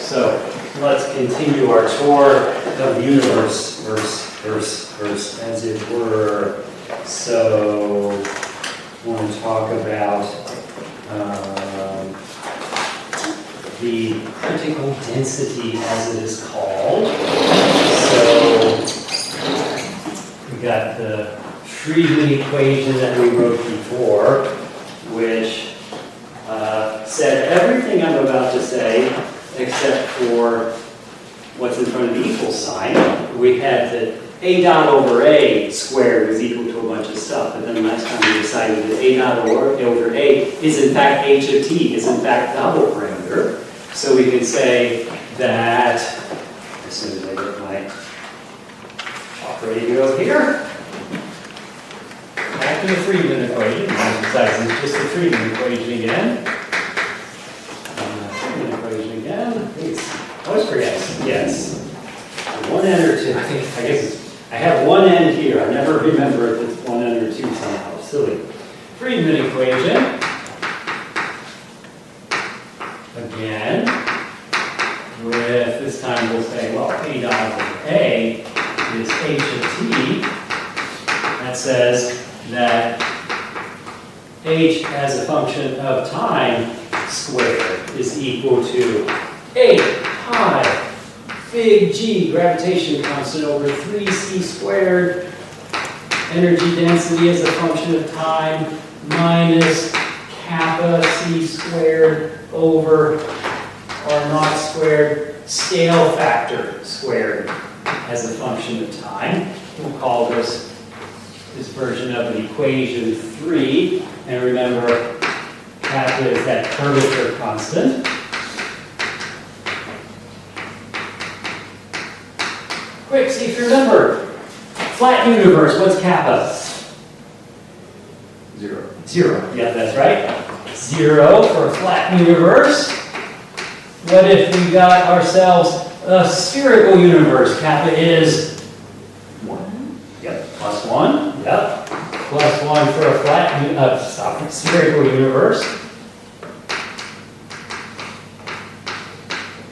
So let's continue our tour of the universe, as it were. So I want to talk about the critical density, as it is called. So we got the Friedmann equation that we wrote before, which said everything I'm about to say, except for what's in front of the equal sign. We had that a dot over a squared was equal to a bunch of stuff, but then last time we decided that a dot over a is in fact h of t, is in fact the Hubble parameter. So we can say that, as soon as I get my chalk ready to go here, back to the Friedmann equation. Besides, it's just the Friedmann equation again. Friedmann equation again. Please. Always forget. Yes. One n or two. I guess I have one n here. I never remember if it's one n or two somehow. Silly. Friedmann equation. Again. With this time we'll say, well, a dot over a is h of t. That says that h as a function of time squared is equal to 8 pi big G gravitation constant over 3c squared energy density as a function of time minus kappa c squared over r naught squared scale factor squared as a function of time. We'll call this version of the equation 3, and remember kappa is that curvature constant. Quick, see if you remember. Flat universe, what's kappa? 0. 0, yeah, that's right. 0 for a flat universe. What if we got ourselves a spherical universe? Kappa is 1. Yep, plus 1. Yep. Plus 1 for a flat spherical universe.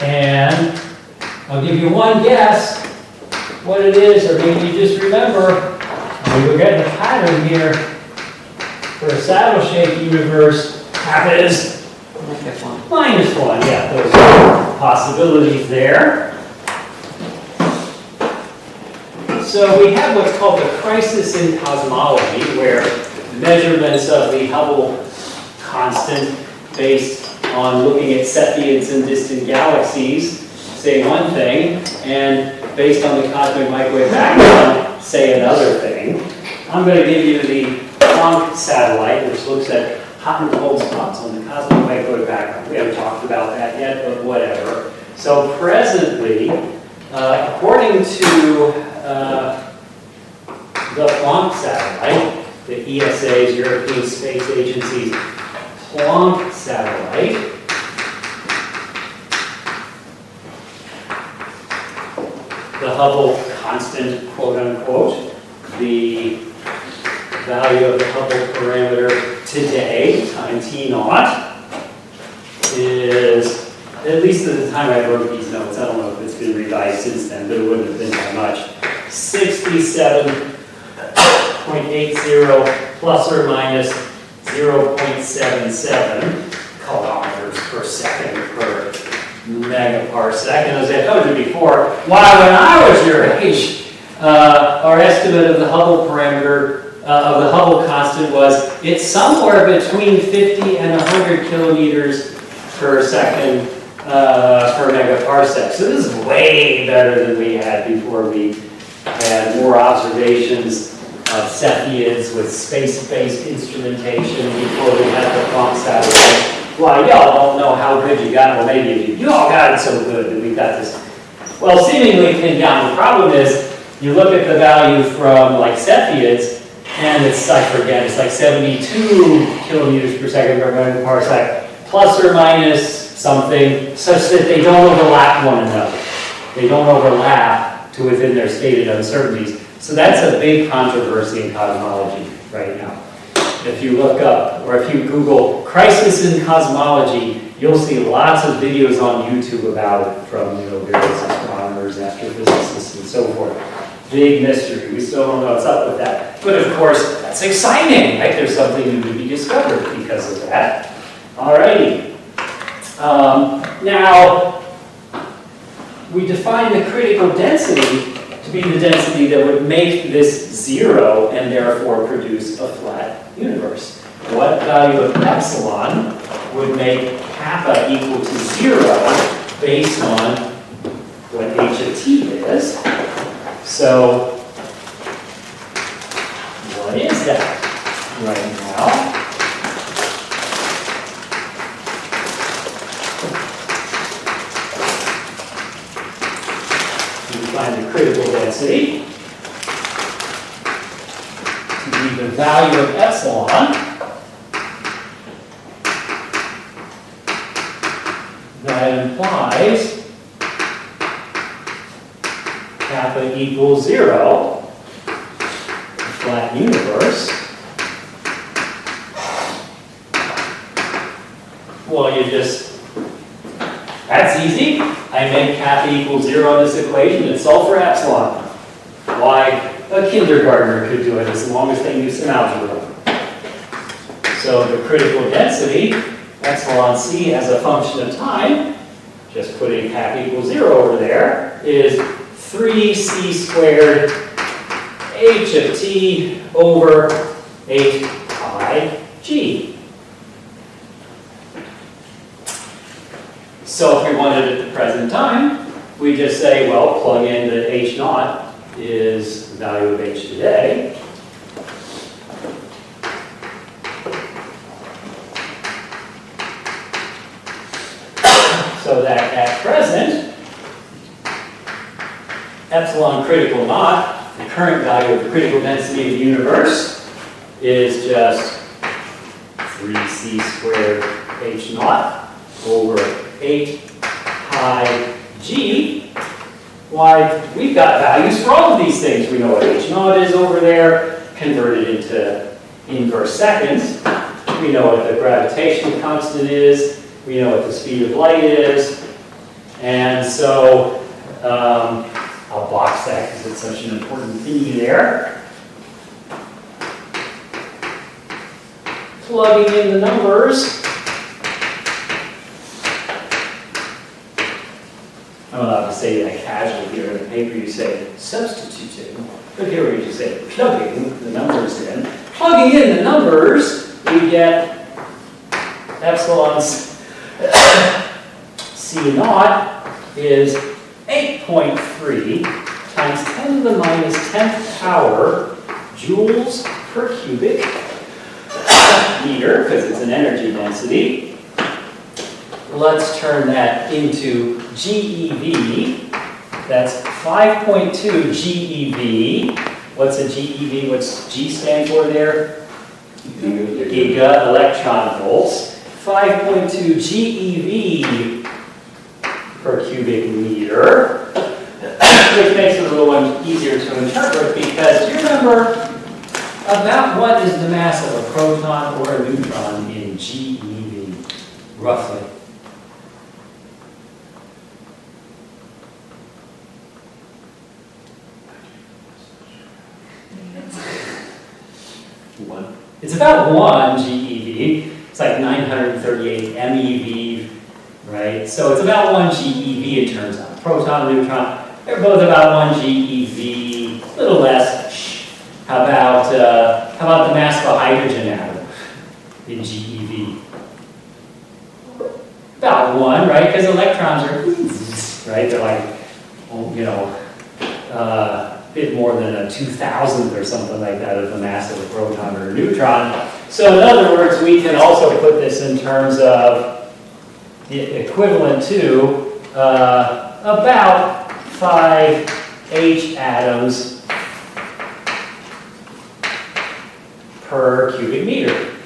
And I'll give you one guess what it is, or maybe you just remember. We're getting a pattern here. For a saddle-shaped universe, kappa is minus 1. Yeah, those are possibilities there. So we have what's called the crisis in cosmology, where measurements of the Hubble constant based on looking at Cepheids in distant galaxies say one thing, and based on the cosmic microwave background say another thing. I'm going to give you the Planck satellite, which looks at hot and cold spots on the cosmic microwave background. We haven't talked about that yet, but whatever. So presently, according to the Planck satellite, the ESA's, European Space Agency's Planck satellite, the Hubble constant, quote unquote, the value of the Hubble parameter today, time t naught, is, at least at the time I wrote these notes, I don't know if it's been revised since then, but it wouldn't have been by much, 67.80 plus or minus 0.77 kilometers per second per megaparsec. And as I told you before, why when I was your age, our estimate of the Hubble parameter of the Hubble constant was it's somewhere between 50 and 100 kilometers per second per megaparsec. So this is way better than we had before we had more observations of Cepheids with space-based instrumentation, before we had the Planck satellite. Well, y'all don't know how good you got it. Well, maybe you all got it so good that we got this, well, seemingly pinned down. The problem is, you look at the value from like Cepheids, and it's, I forget, it's like 72 kilometers per second per megaparsec, plus or minus something, such that they don't overlap one another. They don't overlap to within their stated uncertainties. So that's a big controversy in cosmology right now. If you look up, or if you Google crisis in cosmology, You'll see lots of videos on YouTube about it from, various astronomers, astrophysicists, and so forth. Big mystery. We still don't know what's up with that. But of course, that's exciting, right? There's something new to be discovered because of that. Alrighty. Now, we define the critical density to be the density that would make this zero and therefore produce a flat universe. What value of epsilon would make kappa equal to 0 based on what h of t is? So, what is that right now? We find the critical density to be the value of epsilon that implies kappa equals 0, a flat universe. Well, that's easy. I make kappa equals 0 in this equation and solve for epsilon. Why, a kindergartner could do it as long as they knew some algebra. So the critical density, epsilon c as a function of time, just putting kappa equals 0 over there, is 3c squared h of t over 8 pi g. So if we wanted it at the present time, we just say, well, plug in that h naught is the value of h today. So that at present, epsilon critical naught, the current value of the critical density of the universe, is just 3c squared h naught over 8 pi g. Why, we've got values for all of these things. We know what h naught is over there, converted into inverse seconds. We know what the gravitational constant is. We know what the speed of light is. And so, I'll box that because it's such an important thingy there. Plugging in the numbers. I'm allowed to say that casually here in the paper. You say substituting. But here we just say plugging the numbers in. Plugging in the numbers, we get epsilon's C naught is 8.3 times 10 to the minus 10th power joules per cubic meter, because it's an energy density. Let's turn that into GeV. That's 5.2 GeV. What's a GeV? What's G stand for there? Giga electron volts. 5.2 GeV per cubic meter, which makes it a little easier to interpret because do you remember about what is the mass of a proton or a neutron in GeV, roughly? One. It's about 1 GeV. It's like 938 MeV, right? So it's about 1 GeV it turns out. Proton, neutron, they're both about 1 GeV, a little less. How about the mass of a hydrogen atom in GeV? About 1, right? Because electrons are, right? They're like, a bit more than a 2,000th or something like that of the mass of a proton or a neutron. So in other words, we can also put this in terms of the equivalent to about 5 H atoms per cubic meter.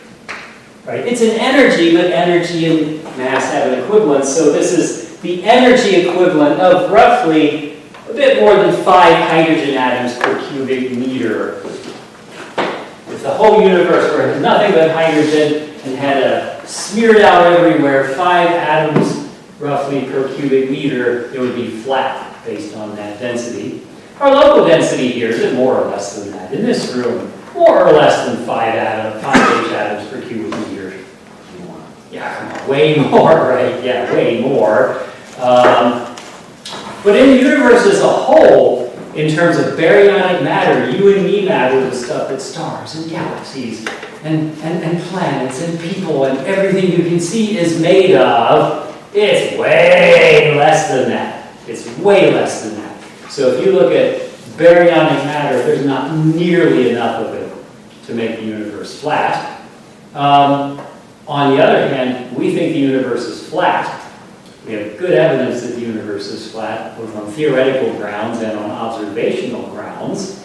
Right? It's an energy, but energy and mass have an equivalence. So this is the energy equivalent of roughly a bit more than 5 hydrogen atoms per cubic meter. If the whole universe were nothing but hydrogen and had smeared out everywhere 5 atoms roughly per cubic meter, it would be flat based on that density. Our local density here is more or less than that. In this room, more or less than 5 H atoms per cubic meter. Yeah, come on, way more, right? Yeah, way more. But in the universe as a whole, in terms of baryonic matter, you and me matter, the stuff that stars and galaxies and planets and people and everything you can see is made of, it's way less than that. It's way less than that. So if you look at baryonic matter, there's not nearly enough of it to make the universe flat. On the other hand, we think the universe is flat. We have good evidence that the universe is flat, both on theoretical grounds and on observational grounds.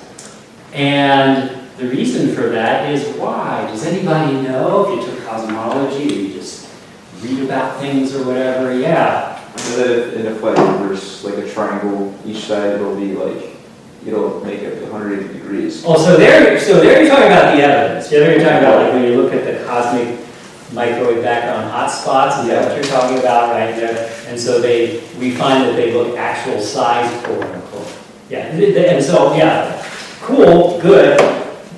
And the reason for that is why? Does anybody know? If you took cosmology, or you just read about things or whatever, yeah. So that in a flat universe, like a triangle, each side it'll be like, it'll make it 180 degrees. Oh, so there you're talking about the evidence. There you're talking about like when you look at the cosmic microwave background hotspots, is that what you're talking about right there? And so we find that they look actual size, quote unquote. Yeah, and so, yeah, cool, good,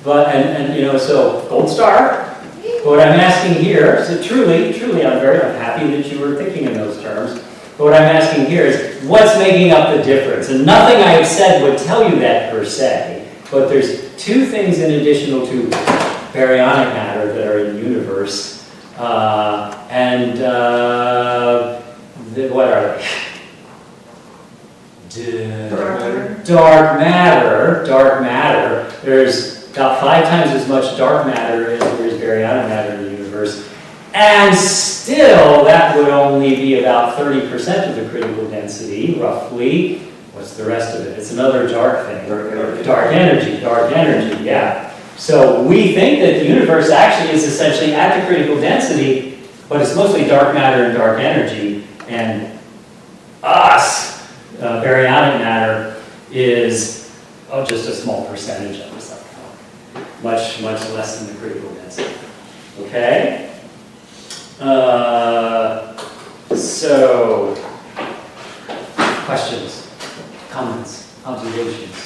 but, and you know, so gold star. But what I'm asking here, so truly, I'm happy that you were thinking in those terms. But what I'm asking here is, what's making up the difference? And nothing I have said would tell you that per se, but there's 2 things in addition to baryonic matter that are in the universe. What are they? Dark matter. There's about 5 times as much dark matter as there is baryonic matter in the universe. And still, that would only be about 30% of the critical density, roughly. What's the rest of it? It's another dark thing. Dark energy, yeah. So we think that the universe actually is essentially at the critical density, but it's mostly dark matter and dark energy. And us, baryonic matter, is just a small percentage of it. Much less than the critical density. Okay? So, questions, comments, observations?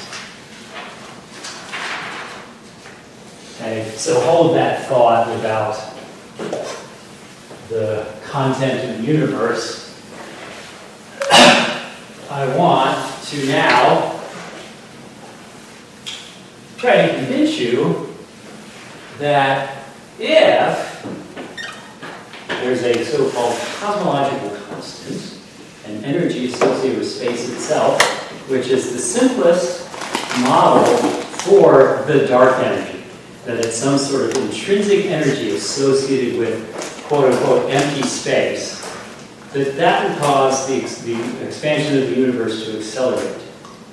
Okay, so hold that thought about the content of the universe. I want to now try to convince you that if there's a so-called cosmological constant, an energy associated with space itself, which is the simplest model for the dark energy, that it's some sort of intrinsic energy associated with quote-unquote empty space, that would cause the expansion of the universe to accelerate,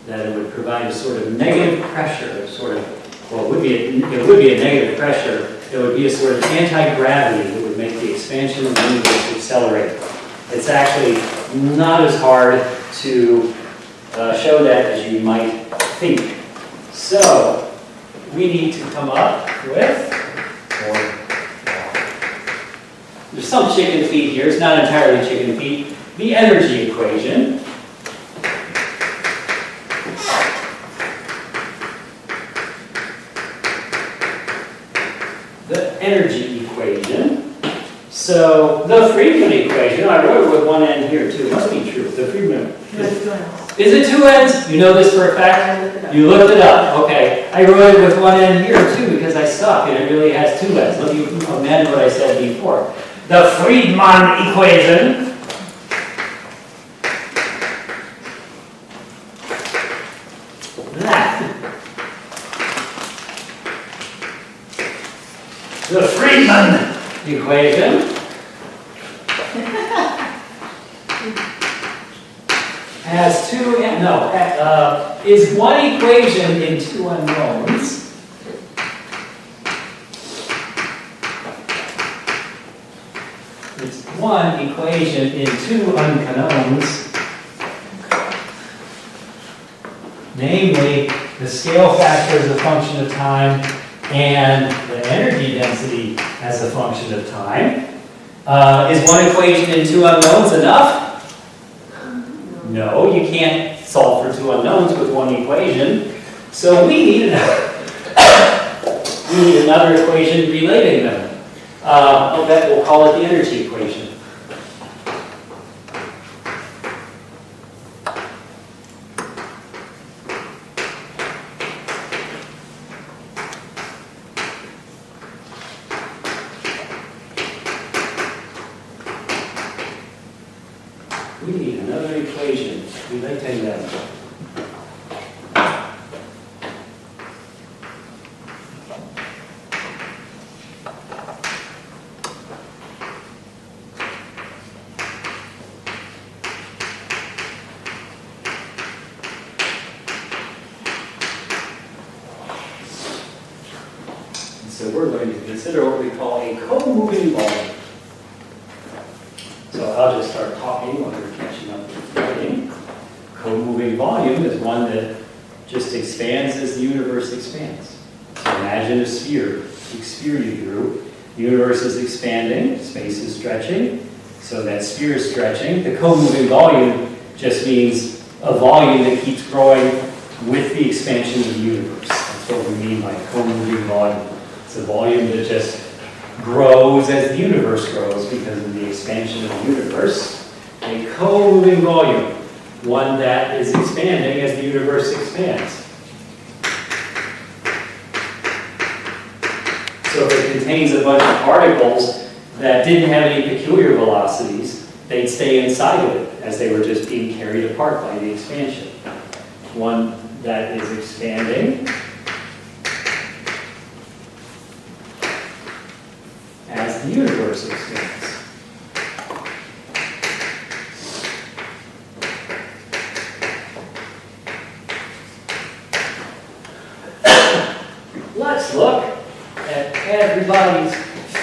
that it would provide a sort of negative pressure, it would be a negative pressure, it would be a sort of anti-gravity that would make the expansion of the universe accelerate. It's actually not as hard to show that as you might think. So, we need to come up with, there's some chicken feed here, it's not entirely chicken feed, the energy equation. The energy equation. So, the Friedmann equation, I wrote it with one end here too, it must be true, the Friedmann. Is it 2 ends? You know this for a fact? You looked it up, okay. I wrote it with one end here too because I suck and it really has 2 ends. Let me amend what I said before. The Friedmann equation the Friedmann equation has is one equation in 2 unknowns. It's one equation in 2 unknowns, namely the scale factor as a function of time and the energy density as a function of time. Is one equation and two unknowns enough? No, you can't solve for two unknowns with one equation. So we need another equation relating them. I'll bet we'll call it the energy equation. We need another equation relating them. So we're going to consider what we call a co-moving volume. So I'll just start talking while you're catching up with writing. Co-moving volume is one that just expands as the universe expands. So imagine a sphere, big sphere you drew. The universe is expanding, space is stretching, so that sphere is stretching. The co-moving volume just means a volume that keeps growing with the expansion of the universe. That's what we mean by co-moving volume. It's a volume that just grows as the universe grows because of the expansion of the universe. A co-moving volume, one that is expanding as the universe expands. So if it contains a bunch of particles that didn't have any peculiar velocities, they'd stay inside of it as they were just being carried apart by the expansion. One that is expanding as the universe expands. Let's look at everybody's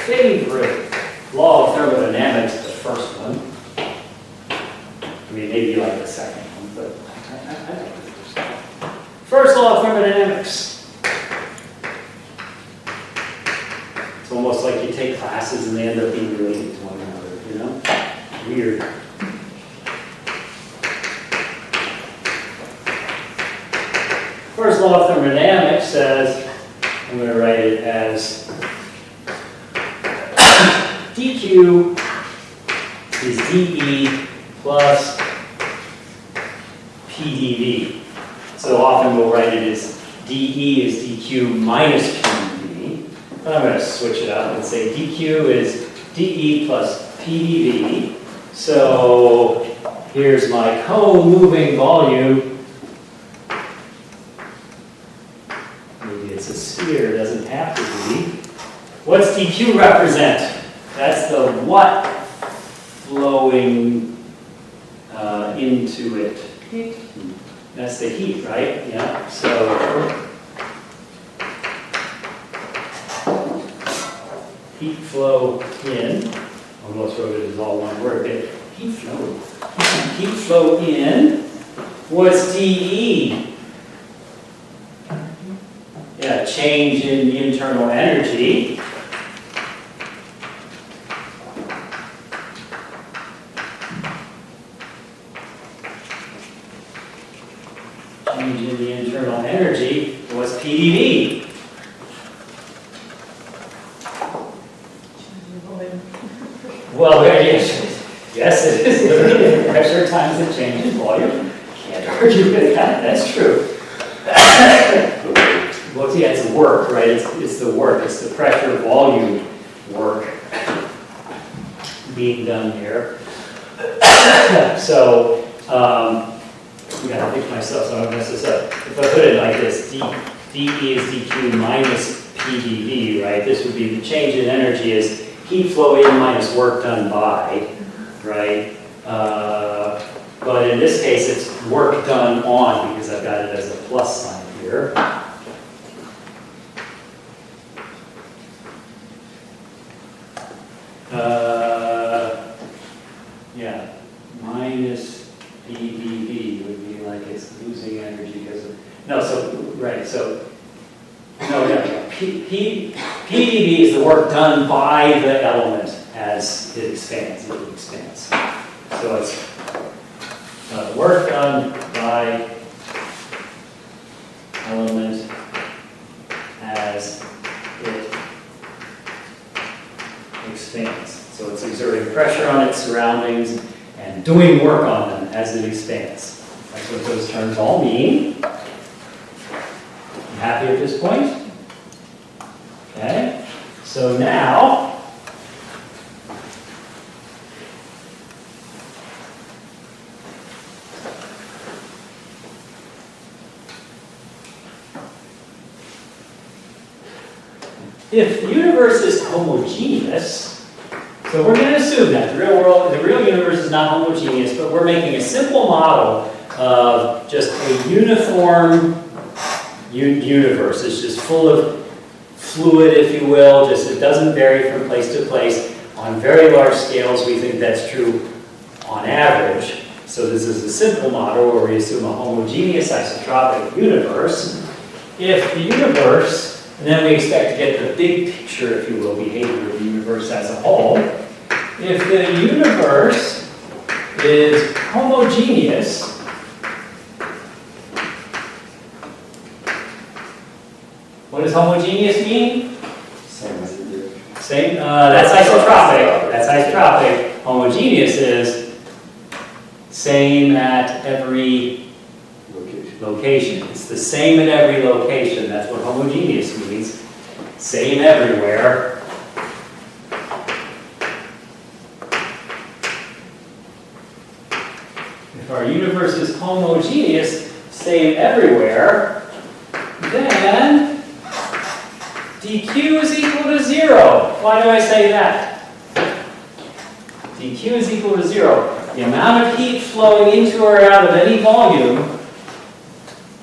favorite law of thermodynamics, the first one. I mean, maybe like the second one, but I don't think the first one. First law of thermodynamics. It's almost like you take classes and they end up being related to one another, you know? Weird. First law of thermodynamics says, I'm going to write it as dq is dE plus pdV. So often we'll write it as dE is dq minus pdV. But I'm going to switch it up and say dq is dE plus pdV. So here's my co-moving volume. Maybe it's a sphere, it doesn't have to be. What's dq represent? That's the what flowing into it. Heat. That's the heat, right? Yeah. So heat flow in. Almost wrote it as all one word. But heat flow. Heat flow in. What's dE? Yeah, change in the internal energy. Change in the internal energy. What's pdV? Well, yes, it is literally pressure times the change in volume. Can't argue with that. That's true. Well, yeah, it's work, right? It's the work. It's the pressure volume work being done here. So, I gotta pick myself so I don't mess this up. If I put it like this, dE is dQ minus pdV, right? This would be the change in energy is heat flow in minus work done by, right? But in this case, it's work done on because I've got it as a plus sign here. Yeah, minus pdV would be like it's losing energy because of, no, so, right, so, no, yeah, PdV is the work done by the element as it expands, So it's work done by element as it expands. So it's exerting pressure on its surroundings and doing work on them as it expands. That's what those terms all mean. You happy at this point? Okay. So now, if the universe is homogeneous, so we're going to assume that the real universe is not homogeneous, but we're making a simple model of just a uniform universe. It's just full of fluid, if you will, just it doesn't vary from place to place. On very large scales, we think that's true on average. So this is a simple model where we assume a homogeneous isotropic universe. If the universe, and then we expect to get the big picture, if you will, behavior of the universe as a whole. If the universe is homogeneous, what does homogeneous mean? Same. That's isotropic. That's isotropic. Homogeneous is same at every location. It's the same at every location. That's what homogeneous means. Same everywhere. If our universe is homogeneous, same everywhere, then dq is equal to 0. Why do I say that? dq is equal to 0. The amount of heat flowing into or out of any volume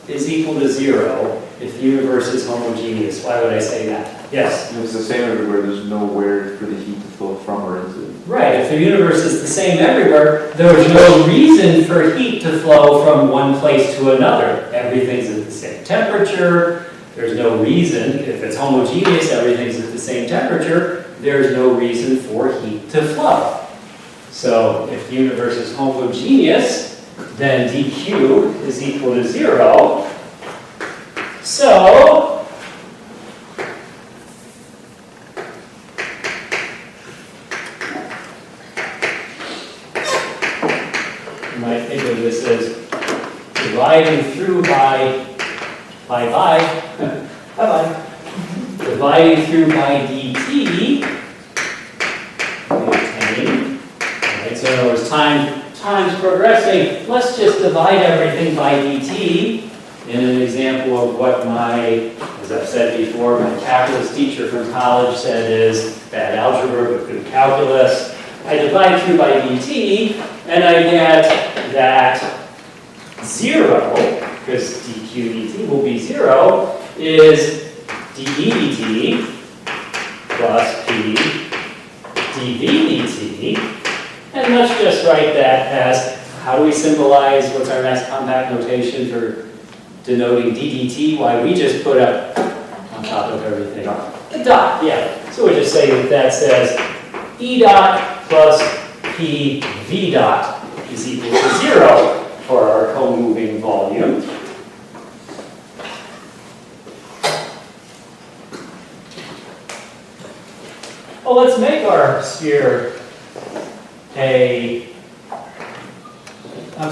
is equal to 0 if the universe is homogeneous. Why would I say that? Yes? If it's the same everywhere, there's nowhere for the heat to flow from or into. Right, if the universe is the same everywhere, there's no reason for heat to flow from one place to another. Everything's at the same temperature. There's no reason, if it's homogeneous, everything's at the same temperature, there's no reason for heat to flow. So if the universe is homogeneous, then dq is equal to 0. So, you might think of this as dividing through by dividing through by dt. Right, so in other words, time's progressing. Let's just divide everything by dt. In an example of what as I've said before, my calculus teacher from college said is bad algebra but good calculus. I divide through by dt, and I get that 0, because dq dt will be 0, is dE dt plus p dV dt. And let's just write that as, how do we symbolize, what's our mass compact notation for denoting ddt? Why, we just put up on top of everything. A dot, yeah. So we just say that says E dot plus P V dot is equal to 0 for our co-moving volume. Well, let's make our sphere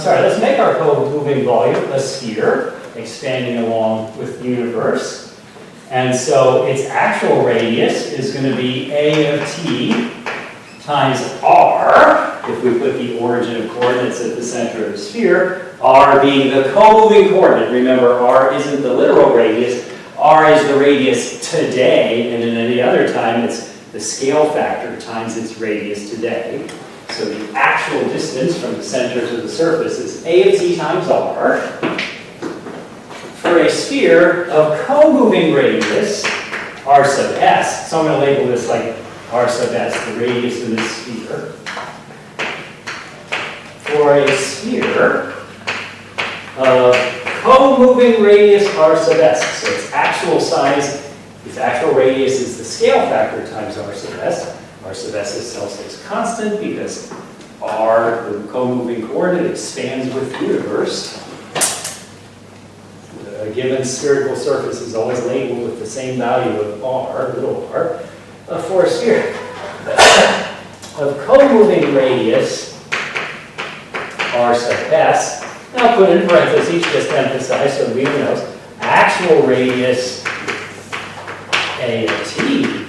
let's make our co-moving volume a sphere expanding along with the universe. And so its actual radius is going to be a of t times r, if we put the origin of coordinates at the center of the sphere, r being the co-moving coordinate. Remember, r isn't the literal radius, r is the radius today, and in any other time it's the scale factor times its radius today. So the actual distance from the center to the surface is a of t times r. For a sphere of co-moving radius, r sub s, so I'm going to label this like r sub s, the radius of the sphere. For a sphere of co-moving radius r sub s, so its actual size Its actual radius is the scale factor times r sub s. R sub s itself stays constant because r, the co-moving coordinate, expands with the universe. A given spherical surface is always labeled with the same value of r, little r, for a sphere. Of co-moving radius, r sub s, now put in parentheses, just to emphasize so everyone knows, actual radius a of t,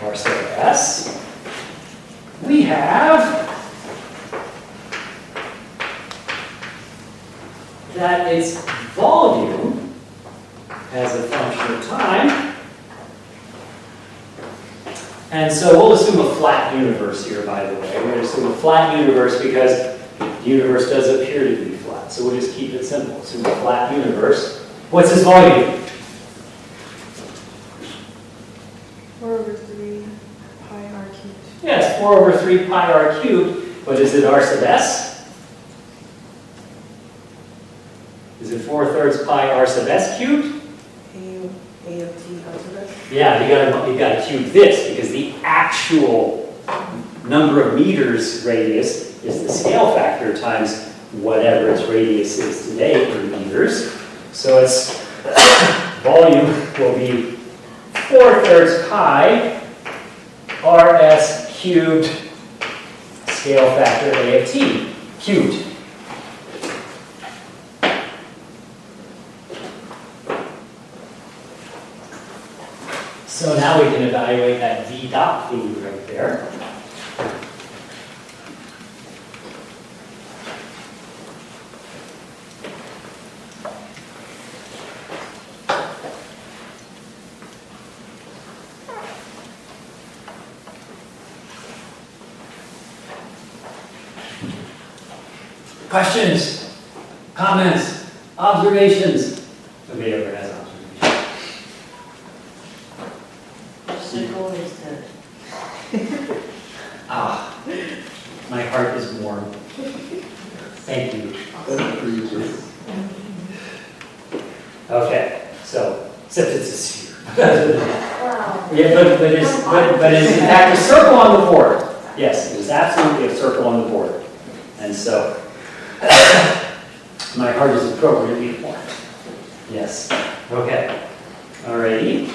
r sub s, we have that its volume as a function of time. And so we'll assume a flat universe here, by the way. We're going to assume a flat universe because the universe does appear to be flat. So we'll just keep it simple. Assume a flat universe. What's its volume? 4/3 pi r cubed. Yes, 4/3 pi r cubed. But is it r sub s? Is it 4/3 pi r sub s cubed? A of t r sub s. Yeah, you gotta cube this because the actual number of meters radius is the scale factor times whatever its radius is today per meters. So its volume will be 4/3 pi rs cubed scale factor a of t cubed. So now we can evaluate that v dot value right there. Questions, comments, observations? Nobody ever has observations. Circle is the. Ah, my heart is warm. Thank you. Okay, so, except it's a sphere. Wow. Yeah, but it's in fact a circle on the board. Yes, it is absolutely a circle on the board. And so, my heart is appropriately warm. Yes, okay. Alrighty.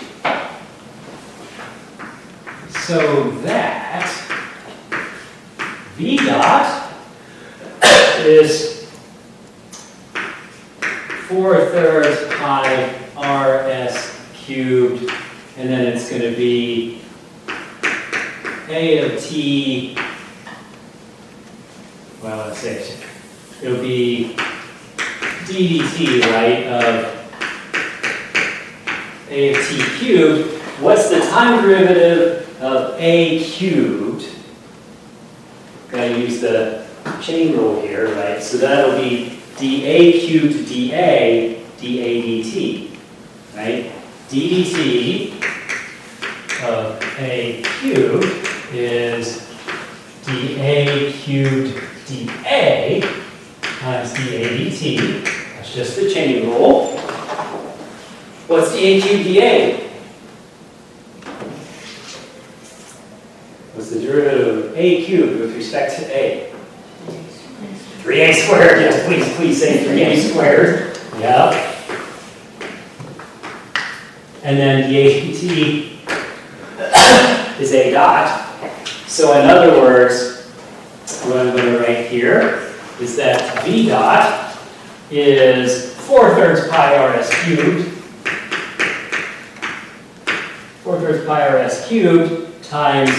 So that v dot is 4/3 pi rs cubed, and then it's going to be a of t, well, let's say it'll be d dt, right, of a of t cubed. What's the time derivative of a cubed? Gotta use the chain rule here, right? So that'll be dA cubed dA, dA dt, right? d dt of a cubed is dA cubed dA times dA dt. That's just the chain rule. What's dA cubed dA? What's the derivative of a cubed with respect to a? 3a squared, yes, please say 3a squared. Yeah. And then dA dt is a dot. So in other words, what I'm going to write here is that v dot is 4/3 pi rs cubed. 4/3 pi rs cubed times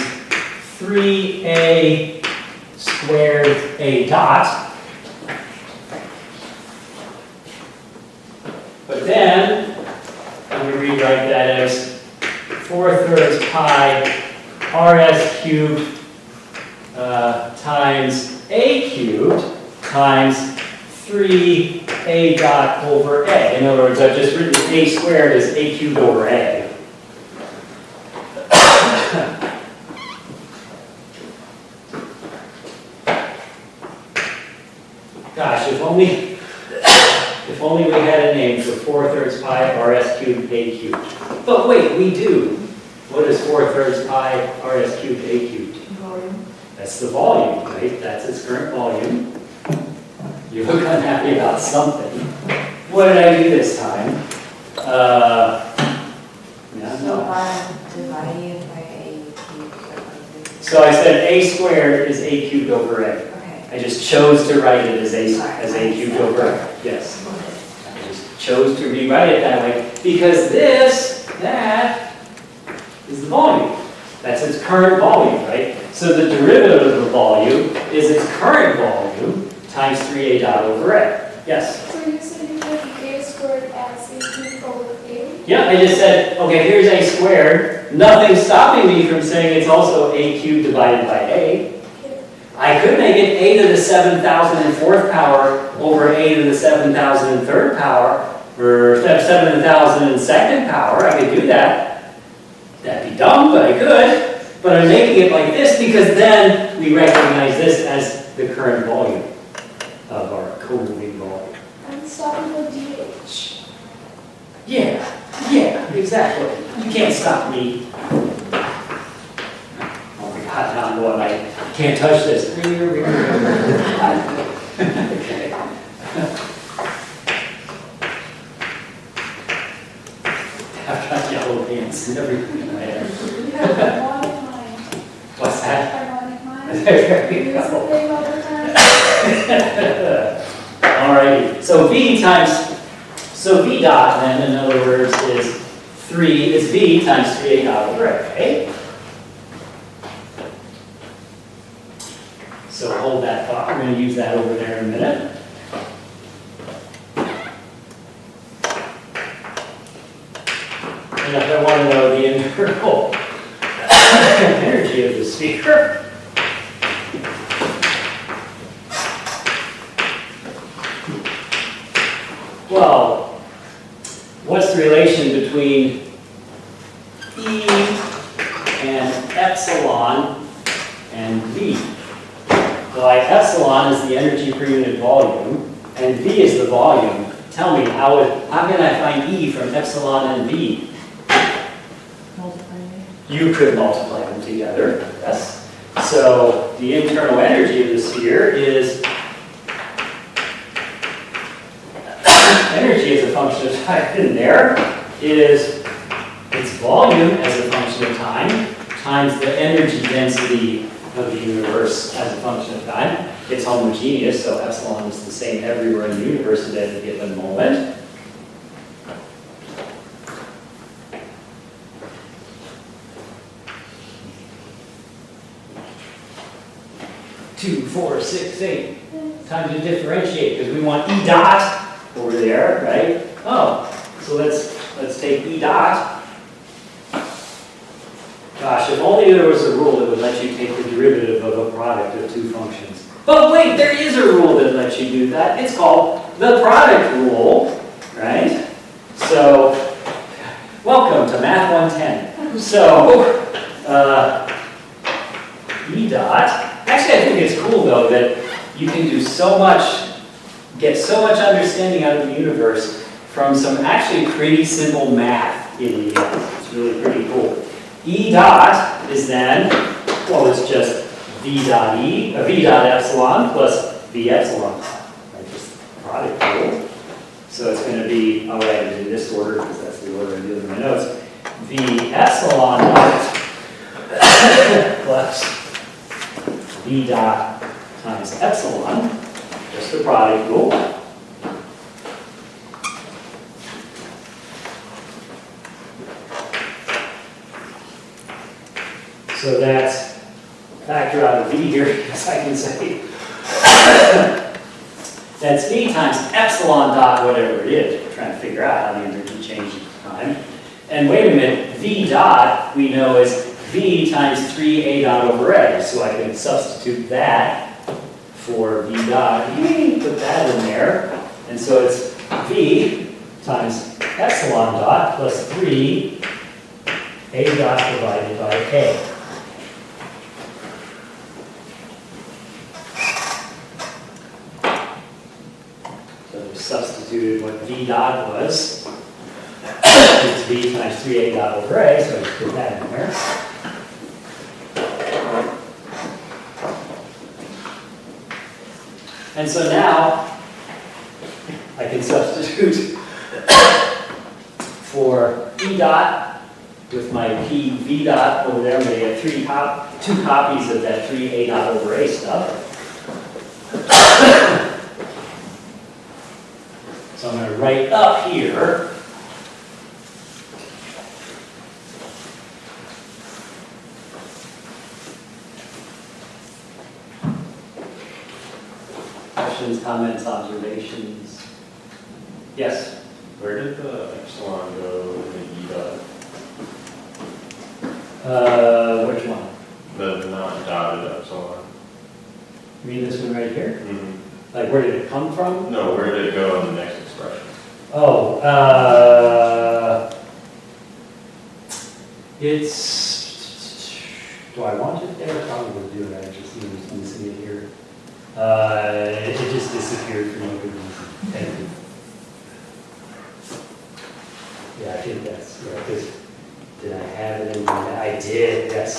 3a squared a dot. But then, I'm going to rewrite that as 4/3 pi rs cubed times a cubed times 3a dot over a. In other words, I've just written a squared as a cubed over a. Gosh, if If only we had a name for 4/3 pi rs cubed a cubed. But wait, we do. What is 4/3 pi rs cubed a cubed? Volume. That's the volume, right? That's its current volume. You look unhappy about something. What did I do this time? Yeah, So no. divided by a cubed. So I said a squared is a cubed over a. Okay. I just chose to write it as a cubed over a. Yes. I just chose to rewrite it that way because that is the volume. That's its current volume, right? So the derivative of the volume is its current volume times 3a dot over a. Yes? So you said you put a squared as a cube over a? Yeah, I just said, okay, here's a squared. Nothing's stopping me from saying it's also a cubed divided by a. I could make it a to the 7,004th power over a to the 7,003rd power, or 7,002nd power. I could do that. That'd be dumb, but I could. But I'm making it like this because then we recognize this as the current volume of our co-moving volume. I'm stopping the DH. Yeah, exactly. You can't stop me. Oh my God, now I'm going, I can't touch this. Okay. I've got yellow pants and everything in my hair. You have harmonic mind. What's that? Harmonic mind. There you You use the go. thing all the time. Alrighty, so V dot then, in other words, is V times 3a dot over a, okay? So hold that thought, we're going to use that over there in a minute. And if I want to know the internal energy of the sphere, well, what's the relation between E and epsilon and V? Well, epsilon is the energy per unit volume, and V is the volume. Tell me, how can I find E from epsilon and V? Multiplying. You could multiply them together, yes. So the internal energy of the sphere is energy as a function of time in there is its volume as a function of time times the energy density of the universe as a function of time. It's homogeneous, so epsilon is the same everywhere in the universe at any given moment. Two, 4, 6, 8. Time to differentiate because we want E dot over there, right? Oh, so let's take E dot. Gosh, if only there was a rule that would let you take the derivative of a product of two functions. But wait, there is a rule that lets you do that. It's called the product rule, right? So, welcome to Math 110. So, E dot. Actually, I think it's cool though that you can do so much, get so much understanding out of the universe from some actually pretty simple math in the end. It's really pretty cool. E dot is then, well, it's just V dot epsilon plus V epsilon. Right, just product rule. So it's going to be, I'll write it in this order because that's the order I'm doing in my notes. V epsilon dot plus V dot times epsilon, just the product rule. So that's factor out of V here, because I can say that's V times epsilon dot whatever it is. We're trying to figure out how the energy changes with time. And wait a minute, V dot we know is V times 3a dot over a. So I can substitute that for V dot. Put that in there. And so it's V times epsilon dot plus 3a dot divided by a. just substituted what V dot was. It's V times 3A dot over A, so I just put that in there. And so now I can substitute for E dot with my P V dot over there. I'm going to get two copies of that 3A dot over A stuff. So I'm going to write up here questions, comments, observations. Yes? Where did the epsilon go in the E dot? Which one? The not dotted epsilon? You mean this one right here? Mm-hmm. Like, where did it come from? No, where did it go in the next expression? Oh, it's, do I want it there? Probably do it, I just missing it here. It just disappeared for no good reason. And, yeah, I think that's, yeah, because, did I have it in, I did, yes.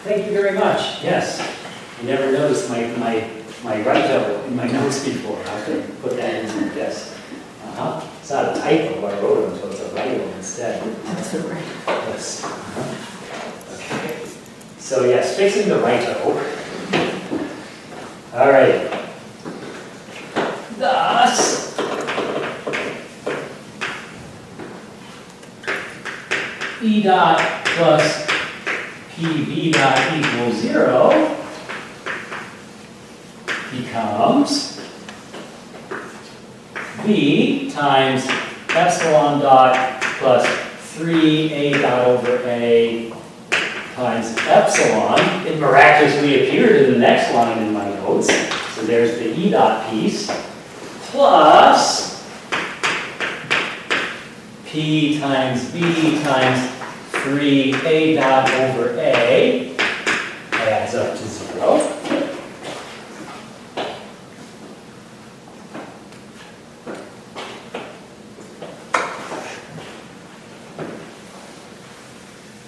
Thank you very much, yes. I never noticed my write-up in my notes before. I have to put that in my desk. It's not a typo, I wrote them, so it's a write-up instead. That's all right. Yes. Okay. So yes, fixing the write-up. All right. Thus, E dot plus PV dot equals 0 becomes V times epsilon dot plus 3A dot over A times epsilon. It miraculously appeared in the next line in my notes. So there's the E dot piece. Plus P times V times 3A dot over A adds up to 0.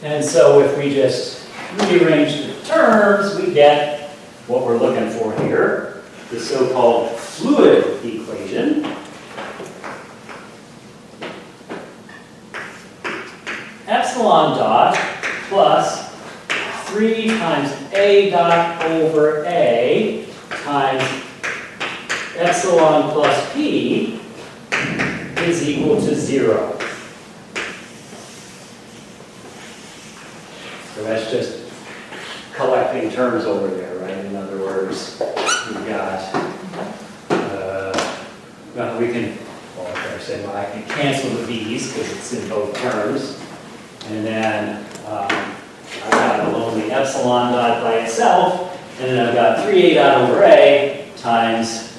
And so if we just rearrange the terms, we get what we're looking for here, the so-called fluid equation. Epsilon dot plus 3 times A dot over A times epsilon plus P is equal to 0. So that's just collecting terms over there, right? In other words, we've got, well, we can, well, I can cancel the V's because it's in both terms. And then I've got only epsilon dot by itself, and then I've got 3A dot over A times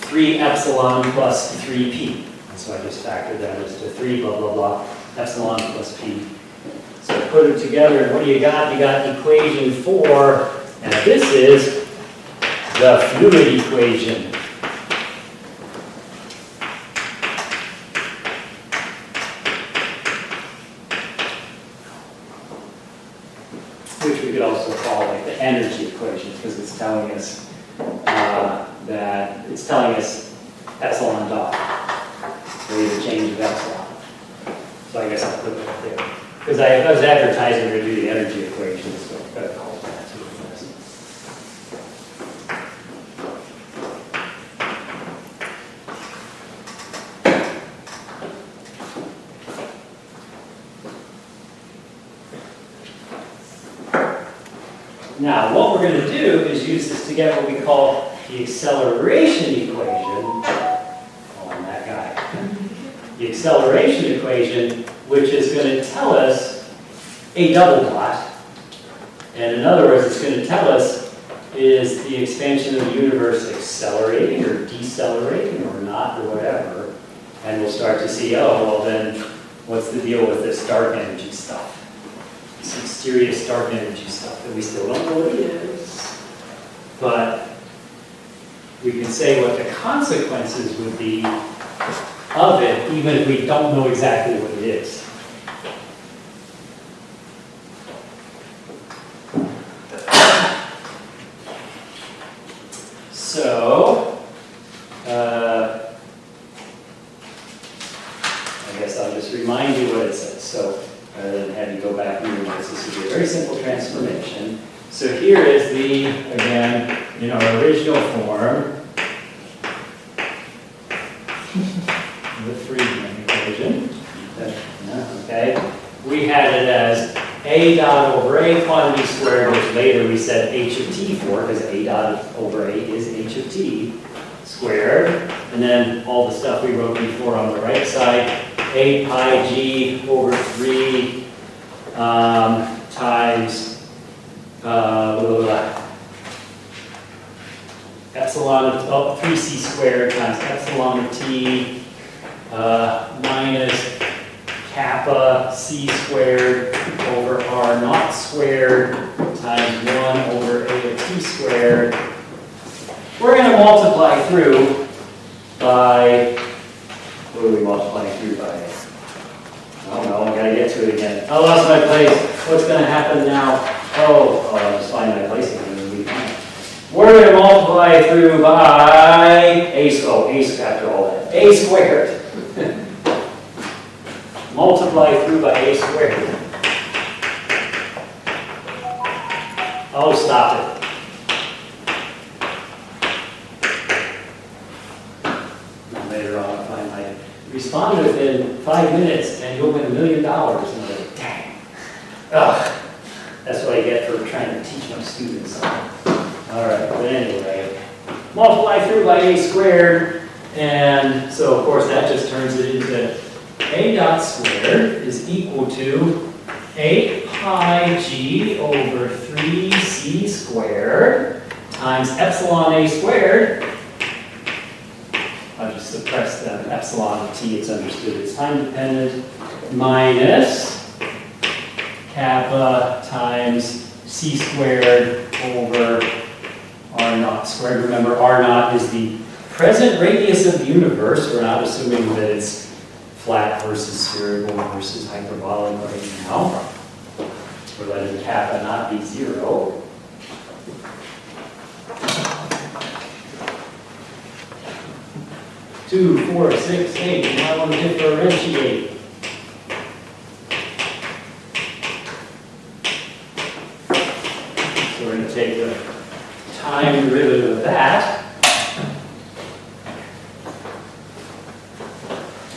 3 epsilon plus 3P. And so I just factored that as to 3 blah, blah, blah, epsilon plus P. So put it together, and what do you got? You got equation 4, and this is the fluid equation. Which we could also call like the energy equation, because it's telling us that it's telling us epsilon dot, rate of change of epsilon. So I guess I'll put that there. Because I was advertising to do the energy equation, so I've got to call that too. Now, what we're going to do is use this to get what we call the acceleration equation. Oh, I'm that guy. The acceleration equation, which is going to tell us a double dot. And in other words, it's going to tell us, is the expansion of the universe accelerating or decelerating or not or whatever. And we'll start to see, oh, well then, what's the deal with this dark energy stuff? This mysterious dark energy stuff that we still don't know what it is. But we can say what the consequences would be of it, even if we don't know exactly what it is. So, I guess I'll just remind you what it says. So, rather than have you go back and revise, this would be a very simple transformation. So here is the, again, in our original form, the Friedman equation. Okay, we had it as A dot over A quantity squared, which later we said H of T for, because A dot over A is H of T squared. And then all the stuff we wrote before on the right side, A pi G over 3 times epsilon of 3c squared times epsilon of T minus kappa c squared over r naught squared times 1 over a of t squared. We're going to multiply through by, what are we multiplying through by? Oh no, I gotta get to it again. I lost my place. What's going to happen now? I'll just find my place again. It'll be fine. We're going to multiply through by after all that. A squared. Multiply through by a squared. Oh, stop it. Later on, I'll find my respond within 5 minutes and you'll win $1 million. And I'm like, dang. Ugh. That's what I get for trying to teach my students. All right, but anyway, multiply through by a squared. And so, of course, that just turns it into a dot squared is equal to 8 pi g over 3c squared times epsilon a squared. I'll just suppress that epsilon of t, it's understood, it's time dependent, minus kappa times c squared over r naught squared. Remember, r naught is the present radius of the universe. We're not assuming that it's flat versus spherical versus hyperbolic right now. We're letting kappa not be 0. Two, 4, 6, 8. You might want to differentiate. So we're going to take the time derivative of that.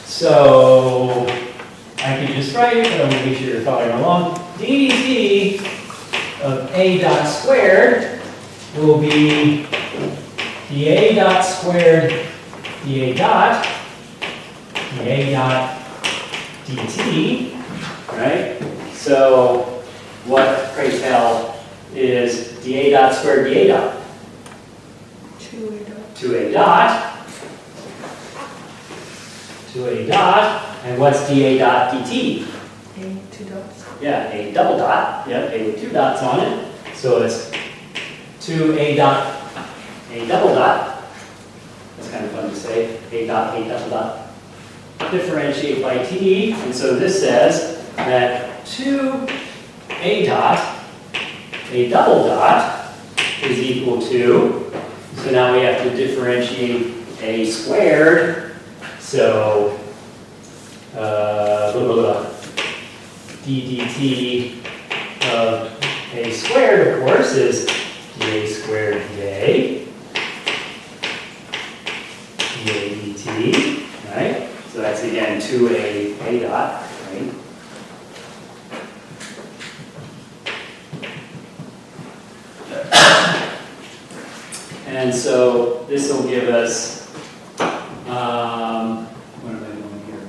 So I can just write it, but I'm going to make sure you're following along. dt of a dot squared will be dA dot squared dA dot dt, right? So what, pray tell, is dA dot squared dA dot? 2A dot. 2A dot. 2A dot, and what's dA dot dt? A, 2 dots. Yeah, a double dot, yep, a with 2 dots on it. So it's 2A dot, a double dot. That's kind of fun to say, a double dot. Differentiate by t, and so this says that 2A dot, a double dot, is equal to, so now we have to differentiate a squared. So, ddt of a squared, of course, is dA squared dA dt, right? So that's again 2A a dot, right? And so this will give us, what am I doing here?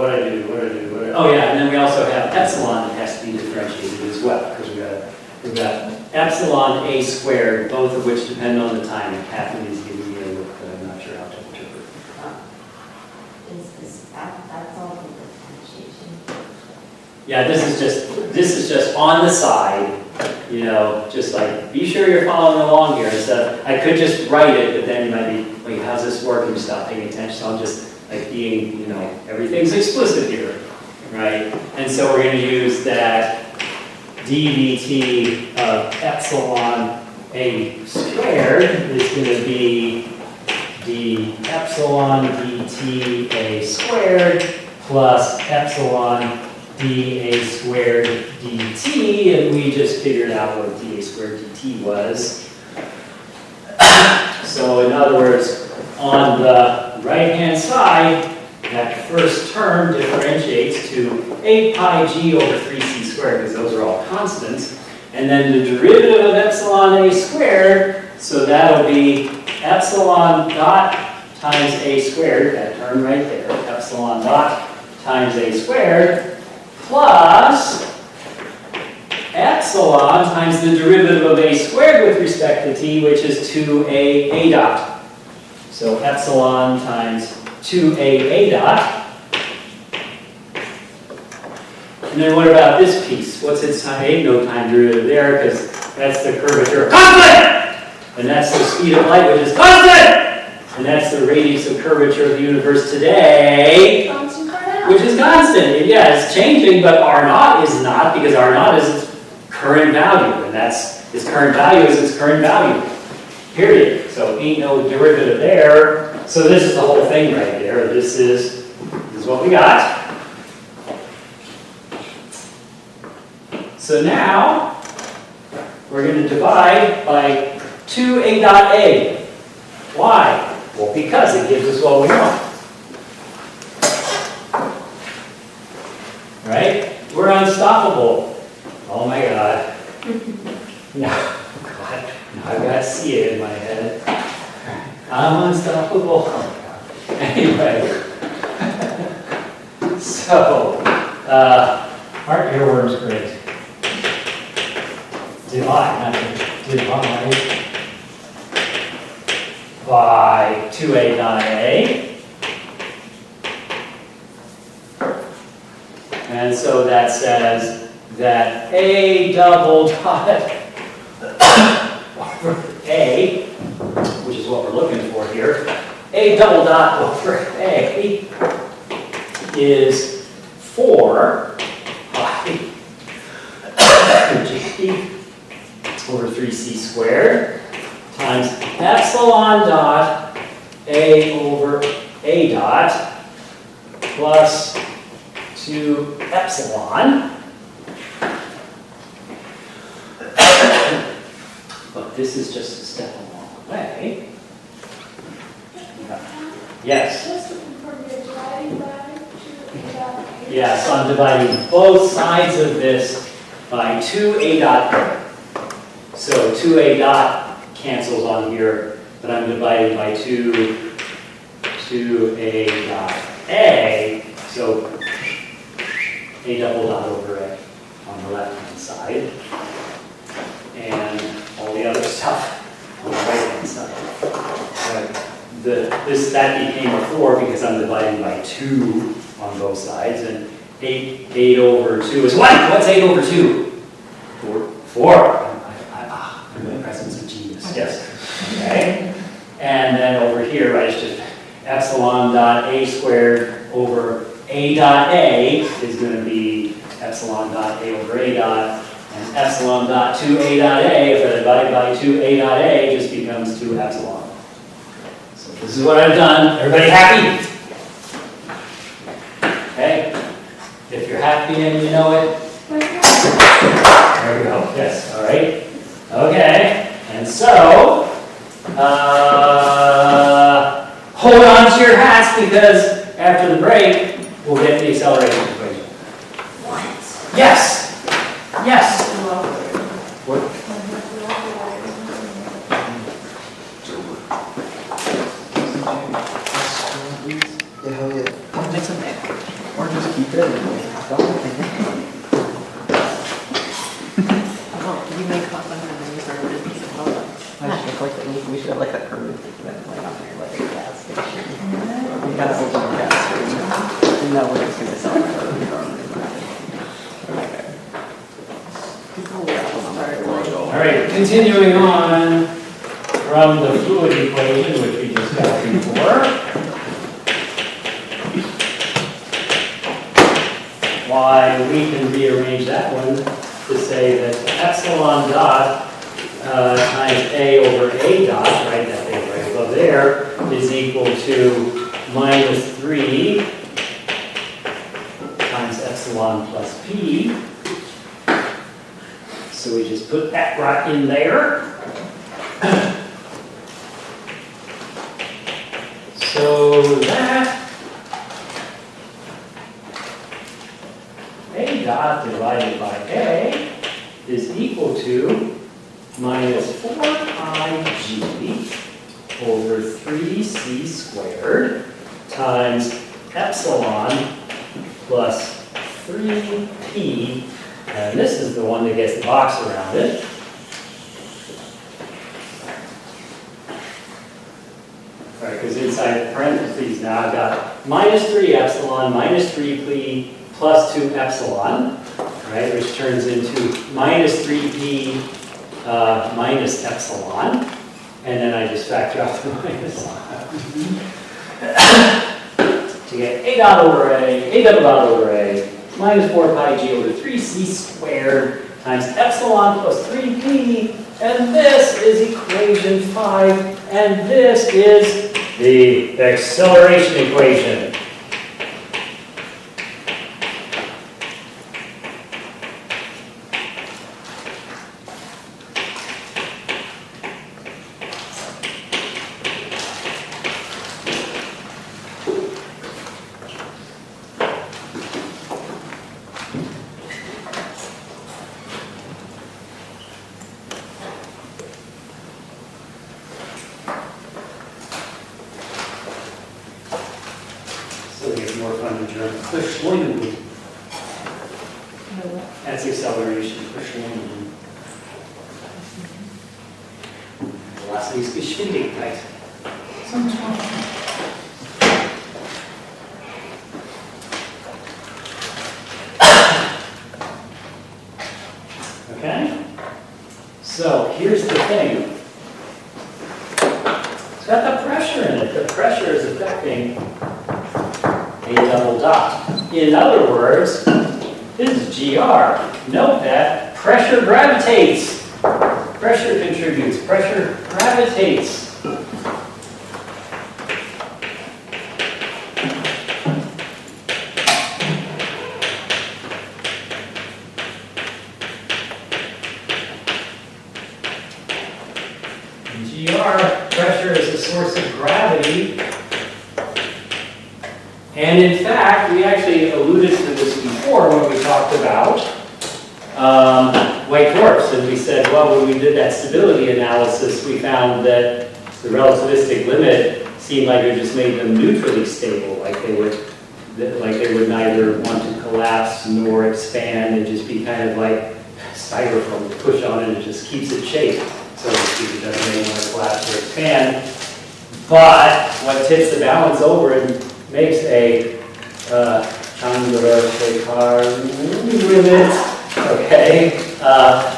What I do? Oh yeah, and then we also have epsilon that has to be differentiated as well, because we've got epsilon a squared, both of which depend on the time. Catherine is giving me a look, but I'm not sure how to interpret. That's all the differentiation. Yeah, this is just on the side. you know, just like, be sure you're following along here and stuff. I could just write it, but then you might be, wait, how's this work? And you stop paying attention. So I'm just like being, you know, everything's explicit here, right? And so we're going to use that ddt of epsilon a squared is going to be d epsilon dt a squared plus epsilon dA squared dt, and we just figured out what dA squared dt was. So in other words, on the right-hand side, that first term differentiates to 8 pi g over 3c squared, because those are all constants. And then the derivative of epsilon a squared, so that'll be epsilon dot times a squared, that term right there, epsilon dot times a squared, plus epsilon times the derivative of a squared with respect to t, which is 2a dot. So epsilon times 2a dot. And then what about this piece? What's its time? Ain't no time derivative there, because that's the curvature of constant! And that's the speed of light, which is constant! And that's the radius of curvature of the universe today, Constant for now. which is constant. Yeah, it's changing, but R naught is not, because R naught is its current value, and that's its current value is its current value. Period. So ain't no derivative there. So this is the whole thing right there. This is what we got. So now we're going to divide by 2a dot a. Why? Well, because it gives us what we want. Right? We're unstoppable. Oh my God. No. God. Now I've got CA in my head. I'm unstoppable. Oh my God. Anyway. So, aren't earworms great? Divide, not divide by 2a dot a. And so that says that a double dot over a, which is what we're looking for here, a double dot over a is 4 pi g over 3c squared times epsilon dot a over a dot plus 2 epsilon. But this is just a step along the way. Yes? Just to confirm, you're dividing by 2a dot a. Yeah, so I'm dividing both sides of this by 2a dot a. So 2a dot cancels on here, but I'm dividing by 2a dot a. So a double dot over a on the left-hand side. And all the other stuff on the right-hand side. That became a 4 because I'm dividing by 2 on both sides, and 8 over 2 is what? What's 8 over 2? 4. I'm in the presence of genius, yes. Okay. And then over here, right, it's just epsilon dot a squared over a dot a is going to be epsilon dot a over a dot, and epsilon dot 2a dot a, if I divide by 2a dot a, just becomes 2 epsilon. So this is what I've done. Everybody happy? Okay. If you're happy and you know it, there we go. Yes. All right. Okay. And so, hold on to your hats because after the break, we'll get the acceleration equation. What? Yes. Yes. What? Yeah, hell yeah. Make some egg. Or just keep it. Oh, you make hot butter and then you serve it as a piece of butter. I should have like we should have like that curve event like on there like a gas station. We gotta open a gas station. And that we're just gonna sell it. Okay. All right, continuing on from the fluid equation, which we just got before. Why, we can rearrange that one to say that epsilon dot times A over A dot, right, that thing right above there, is equal to minus 3 times epsilon plus P. So we just put that right in there. So that A dot divided by A is equal to minus 4 pi g over 3c squared times epsilon plus 3p, and this is the one that gets the box around it. All right, because inside parentheses now I've got minus 3 epsilon minus 3p plus 2 epsilon, right, which turns into minus 3p minus epsilon, and then I just factor out the minus to get A dot over A double dot over A, minus 4 pi g over 3c squared times epsilon plus 3p, and this is equation 5, and this is the acceleration equation. So we get more fun to German. Beschleunigung. That's acceleration. Beschleunigung. Lass uns Geschwindigkeit. Okay? So here's the thing. It's got the pressure in it. The pressure is affecting a double dot. In other words, this is GR. Note that pressure gravitates. Pressure contributes. Pressure gravitates. GR, pressure is a source of gravity. And in fact, we actually alluded to this before when we talked about white dwarfs. And we said, well, when we did that stability analysis, we found that the relativistic limit seemed like it just made them neutrally stable, like they would neither want to collapse nor expand and just be kind of like styrofoam. You push on it and it just keeps its shape. So to speak, it doesn't really want to collapse or expand. But what tips the balance over and makes a angular limit, okay,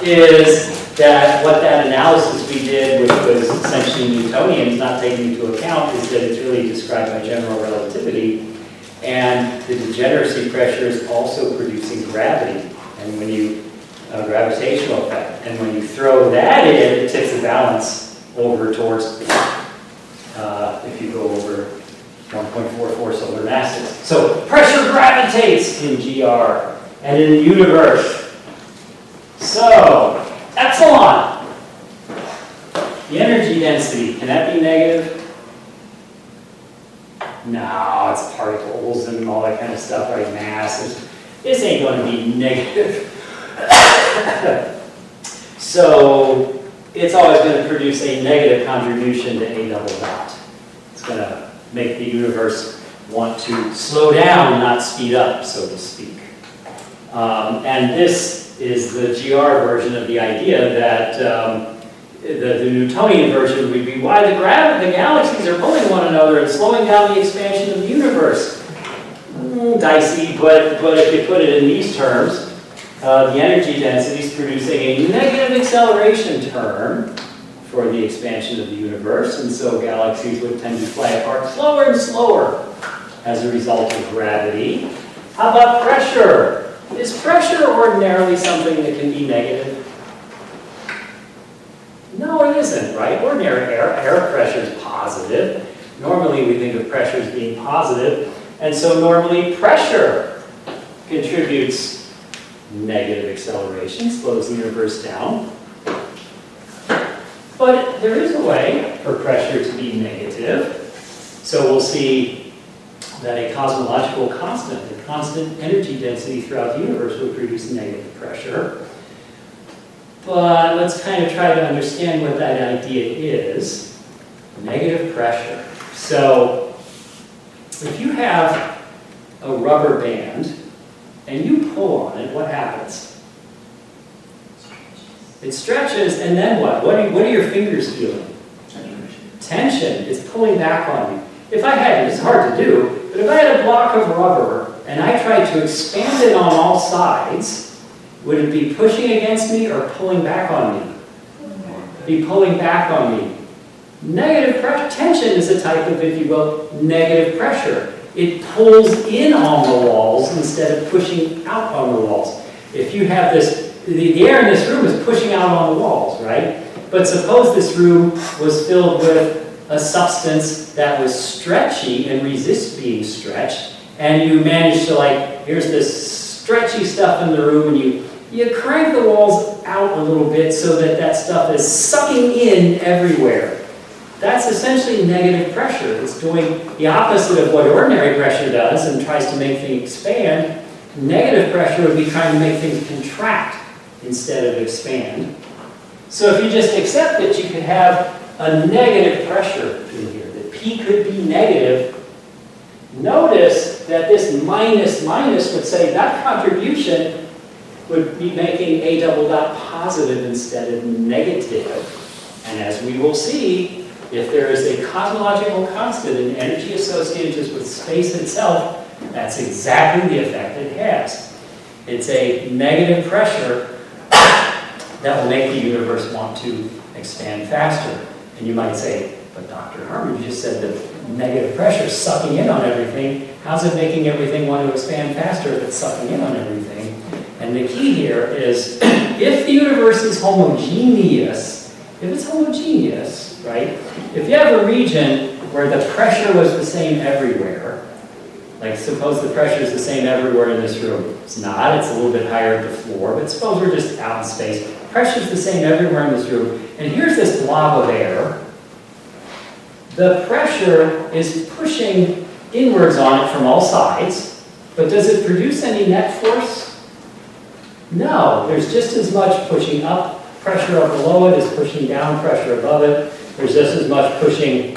is that what that analysis we did, which was essentially Newtonian, not taking into account, is that it's really described by general relativity, and the degeneracy pressure is also producing gravity, and when you gravitational effect, and when you throw that in, it tips the balance over towards if you go over 1.44 solar masses. So pressure gravitates in GR and in the universe. So epsilon, the energy density, can that be negative? No, it's particles and all that kind of stuff, right? Mass. This ain't going to be negative. So it's always going to produce a negative contribution to A double dot. It's going to make the universe want to slow down, not speed up, so to speak. And this is the GR version of the idea that the Newtonian version would be why the galaxies are pulling one another and slowing down the expansion of the universe. Dicey, but if you put it in these terms, the energy density is producing a negative acceleration term for the expansion of the universe, and so galaxies would tend to fly apart slower and slower as a result of gravity. How about pressure? Is pressure ordinarily something that can be negative? No, it isn't, right? Ordinary air pressure is positive. Normally we think of pressure as being positive, and so normally pressure contributes negative acceleration, slows the universe down. But there is a way for pressure to be negative. So we'll see that a cosmological constant, the constant energy density throughout the universe, will produce negative pressure. But let's kind of try to understand what that idea is. Negative pressure. So if you have a rubber band and you pull on it, what happens? It stretches, and then what? What are your fingers feeling? Tension. It's pulling back on you. If I had, it's hard to do, but if I had a block of rubber and I tried to expand it on all sides, would it be pushing against me or pulling back on me? Be pulling back on me. Negative pressure, tension is a type of, if you will, negative pressure. It pulls in on the walls instead of pushing out on the walls. If you have this, the air in this room is pushing out on the walls, right? But suppose this room was filled with a substance that was stretchy and resists being stretched, and you managed to, like, here's this stretchy stuff in the room, and you crank the walls out a little bit so that that stuff is sucking in everywhere. That's essentially negative pressure. It's doing the opposite of what ordinary pressure does and tries to make things expand. Negative pressure would be trying to make things contract instead of expand. So if you just accept that you could have a negative pressure in here, that P could be negative, notice that this minus would say that contribution would be making A double dot positive instead of negative. And as we will see, if there is a cosmological constant in energy associated just with space itself, that's exactly the effect it has. It's a negative pressure that will make the universe want to expand faster. And you might say, but Dr. Harmon, you just said that negative pressure is sucking in on everything. How's it making everything want to expand faster if it's sucking in on everything? And the key here is, if the universe is homogeneous, right? If you have a region where the pressure was the same everywhere, like suppose the pressure is the same everywhere in this room. It's not, it's a little bit higher at the floor, but suppose we're just out in space. Pressure is the same everywhere in this room. And here's this blob of air. The pressure is pushing inwards on it from all sides, but does it produce any net force? No, there's just as much pushing up pressure up below it as pushing down pressure above it. There's just as much pushing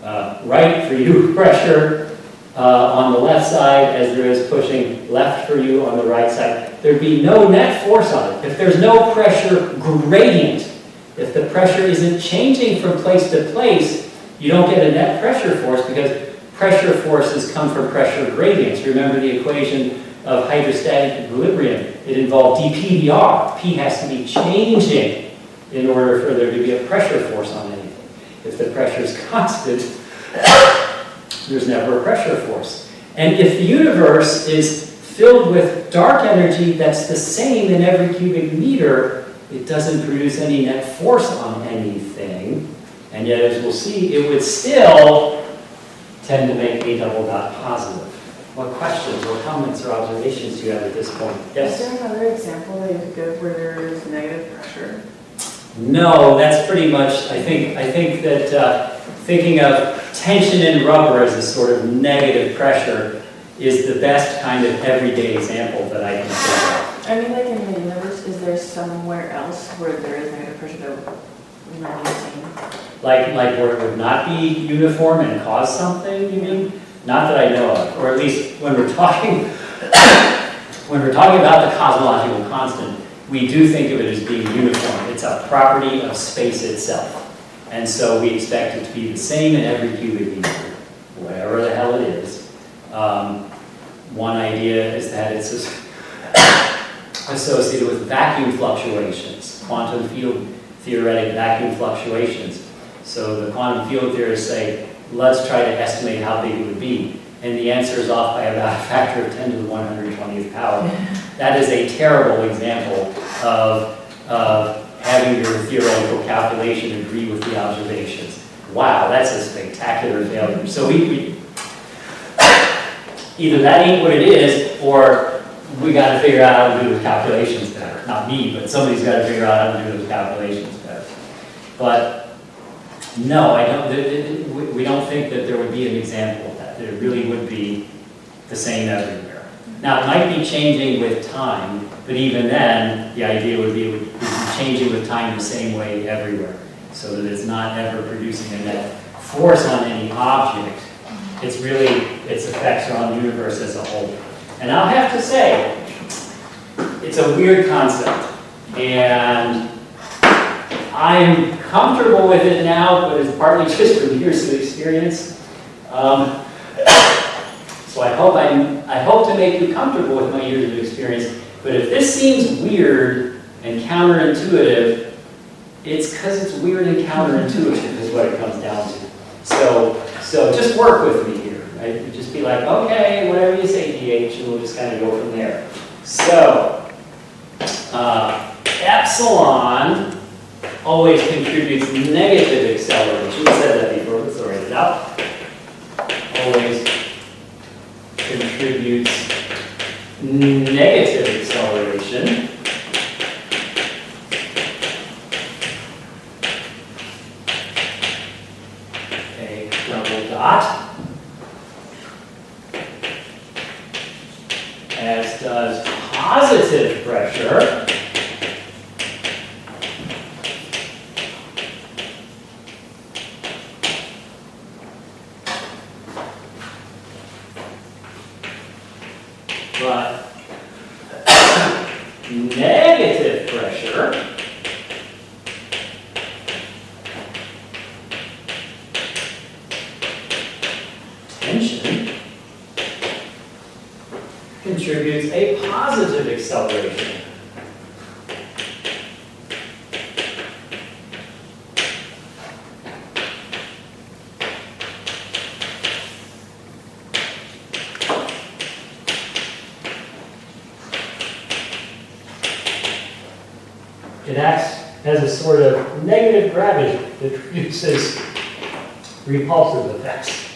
right for you pressure on the left side as there is pushing left for you on the right side. There'd be no net force on it. If there's no pressure gradient, if the pressure isn't changing from place to place, you don't get a net pressure force because pressure forces come from pressure gradients. Remember the equation of hydrostatic equilibrium. It involved dP/dr. P has to be changing in order for there to be a pressure force on anything. If the pressure is constant, there's never a pressure force. And if the universe is filled with dark energy that's the same in every cubic meter, it doesn't produce any net force on anything. And yet, as we'll see, it would still tend to make A double dot positive. What questions or comments or observations do you have at this point? Yes? Is there another example that you could give where there is negative pressure? No, that's pretty much, I think that thinking of tension in rubber as a sort of negative pressure is the best kind of everyday example that I can think of. I mean, like in the universe, is there somewhere else where there is negative pressure that we're not seeing? Like where it would not be uniform and cause something, you mean? Not that I know of, or at least when we're talking about the cosmological constant, we do think of it as being uniform. It's a property of space itself. And so we expect it to be the same in every cubic meter, whatever the hell it is. One idea is that it's associated with vacuum fluctuations, quantum field theoretic vacuum fluctuations. So the quantum field theorists say, let's try to estimate how big it would be. And the answer is off by about a factor of 10 to the 120th power. That is a terrible example of having your theoretical calculation agree with the observations. Wow, that's a spectacular failure. So we either that ain't what it is, or we got to figure out how to do those calculations better. Not me, but somebody's got to figure out how to do those calculations better. But no, I don't. We don't think that there would be an example of that. That it really would be the same everywhere. Now, it might be changing with time, but even then, the idea would be it would be changing with time the same way everywhere, so that it's not ever producing a net force on any object. It's really, its effects are on the universe as a whole. And I'll have to say, it's a weird concept, and I'm comfortable with it now, but it's partly just from years of experience. So I hope to make you comfortable with my years of experience, but if this seems weird and counterintuitive, it's because it's weird and counterintuitive is what it comes down to. So just work with me here, right? Just be like, okay, whatever you say, DH, and we'll just kind of go from there. So, epsilon always contributes negative acceleration. We said that before, let's write it out. Always contributes negative acceleration. A double dot. As does positive pressure. But negative pressure tension contributes a positive acceleration. It acts as a sort of negative gravity that produces repulsive effects.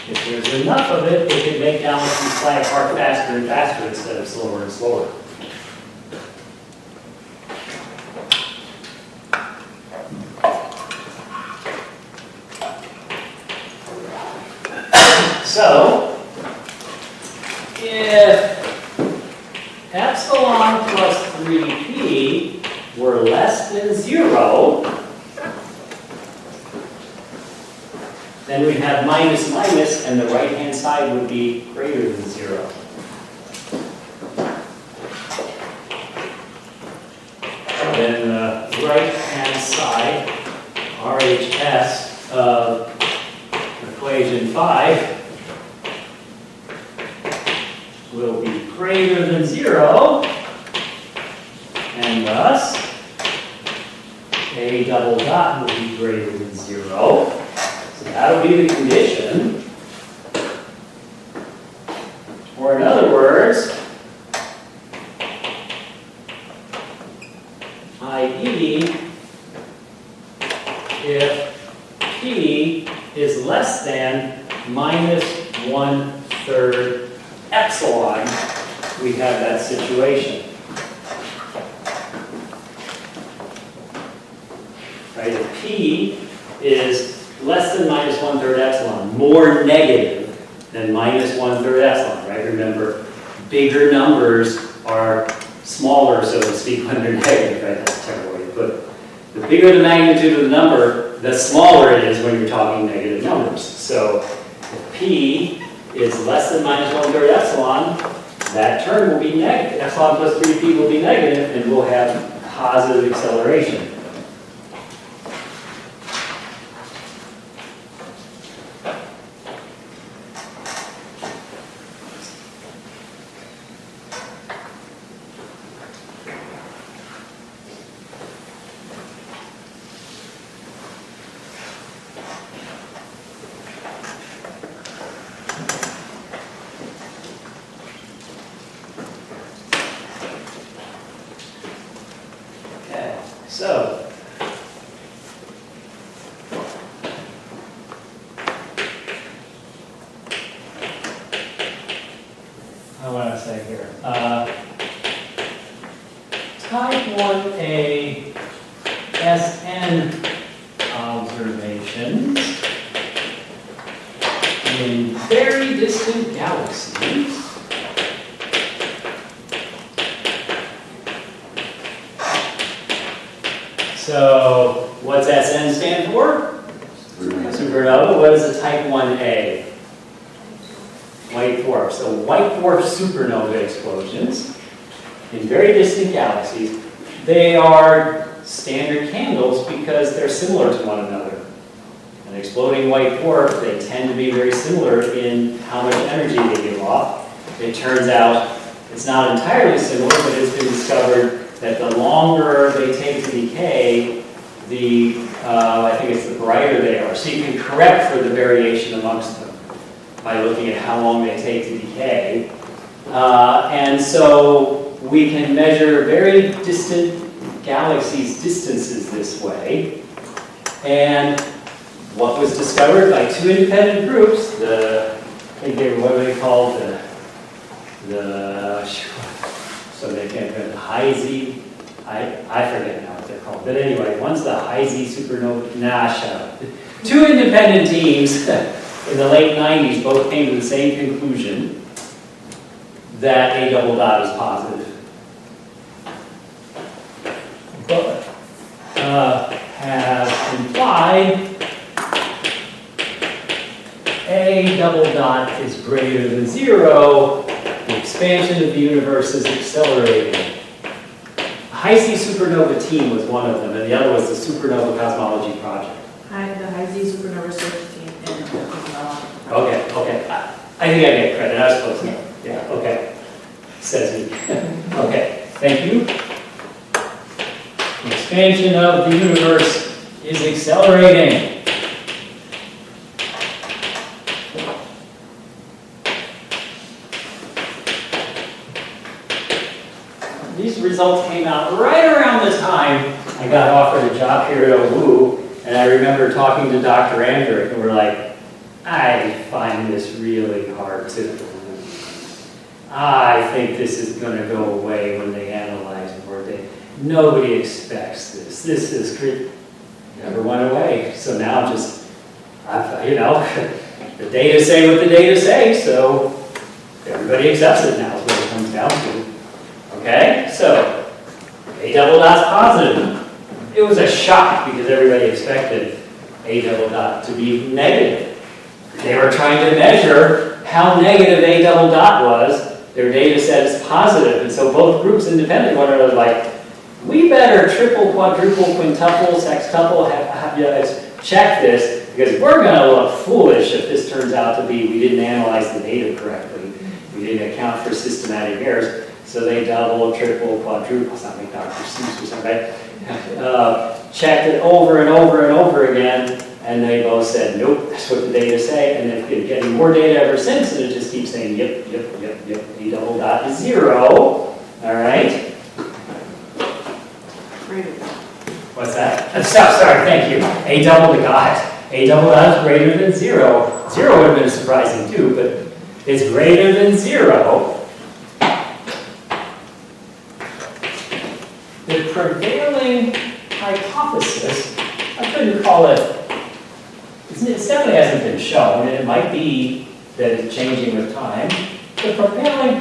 If there's enough of it, it can make galaxies fly apart faster and faster instead of slower and slower. So, if epsilon plus 3p were less than 0, then we'd have minus minus, and the right-hand side would be greater than 0. Then the right-hand side, RHS of equation 5, will be greater than 0, and thus a double dot will be greater than 0. So that'll be the condition. Or in other words, i.e., if P is less than minus 1/3 epsilon, we have that situation. Right? If P is less than minus 1/3 epsilon, more negative than minus 1/3 epsilon, right? Remember, bigger numbers are smaller, so to speak, when they're negative, right? That's a terrible way to put it. The bigger the magnitude of the number, the smaller it is when you're talking negative numbers. So if P is less than minus 1/3 epsilon, that term will be negative. Epsilon plus 3P will be negative, and we'll have positive acceleration. Okay, so I want to say here, type 1A SN observations in very distant galaxies So what's SN stand for? Supernova. What is a type 1A? White dwarf. So white dwarf supernova explosions in very distant galaxies. They are standard candles because they're similar to one another. An exploding white dwarf, they tend to be very similar in how much energy they give off. It turns out it's not entirely similar, but it's been discovered that the longer they take to decay, I think it's the brighter they are. So you can correct for the variation amongst them by looking at how long they take to decay. And so we can measure very distant galaxies' distances this way. And what was discovered by two independent groups, I think they were, what were they called? So they can't remember the high Z, I forget now what they're called. But anyway, one's the high Z supernova, shut up. Two independent teams in the late 90s both came to the same conclusion that A double dot is positive. But has implied A double dot is greater than 0. The expansion of the universe is accelerating. The High Z Supernova team was one of them, and the other was the Supernova Cosmology Project. The High Z Supernova Research Team and Okay. I think I get credit. I was close enough. Yeah, okay. Says me. Okay, thank you. The expansion of the universe is accelerating. These results came out right around the time I got offered a job here at OWU, and I remember talking to Dr. Andrick, and we're like, I find this really hard to believe. I think this is going to go away when they analyze more data. Nobody expects this. This is never went away. So now just, the data say what the data say, so everybody accepts it now is what it comes down to. Okay, so A double dot's positive. It was a shock because everybody expected A double dot to be negative. They were trying to measure how negative A double dot was. Their data said it's positive, and so both groups independently one another like, we better triple, quadruple, quintuple, sextuple, check this because we're going to look foolish if this turns out to be we didn't analyze the data correctly. We didn't account for systematic errors. So they double, triple, quadruple, something like Dr. Seuss or something. Checked it over and over and over again, and they both said, nope, that's what the data say. And they've been getting more data ever since, and it just keeps saying, yep, A double dot is 0. All right? What's that? Sorry, thank you. A double dot is greater than 0. 0 would have been surprising too, but it's greater than 0. The prevailing hypothesis, I couldn't call it, it definitely hasn't been shown, and it might be that it's changing with time. The prevailing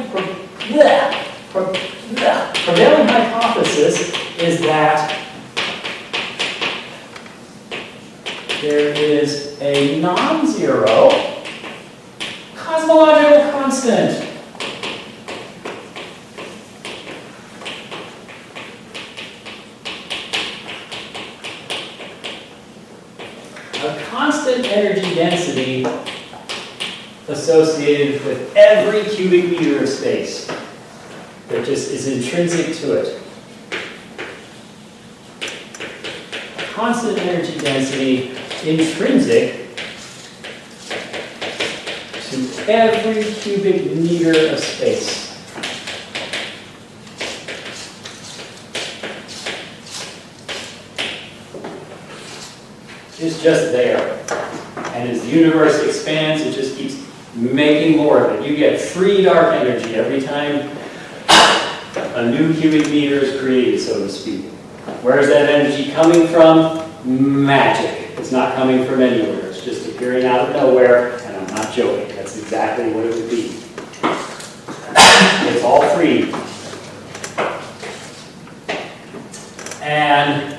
hypothesis is that there is a non-zero cosmological constant. A constant energy density associated with every cubic meter of space that just is intrinsic to it. Constant energy density intrinsic to every cubic meter of space. It's just there. And as the universe expands, it just keeps making more of it. You get free dark energy every time a new cubic meter is created, so to speak. Where is that energy coming from? Magic. It's not coming from anywhere. It's just appearing out of nowhere, and I'm not joking. That's exactly what it would be. It's all free. And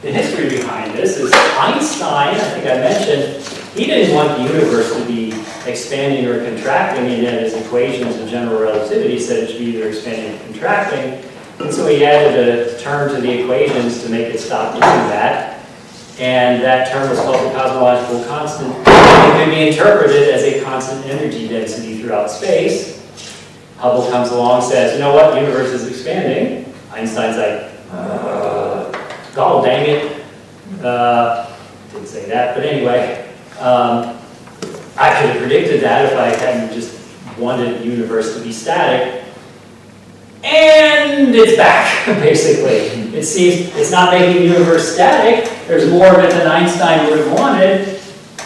the history behind this is Einstein, I think I mentioned, he didn't want the universe to be expanding or contracting, and yet his equations of general relativity said it should be either expanding or contracting. And so he added a term to the equations to make it stop doing that. And that term was called the cosmological constant. It can be interpreted as a constant energy density throughout space. Hubble comes along and says, you know what, the universe is expanding. Einstein's like, God dang it. Didn't say that, but anyway. I could have predicted that if I hadn't just wanted the universe to be static. And it's back, basically. It seems it's not making the universe static. There's more of it than Einstein would have wanted.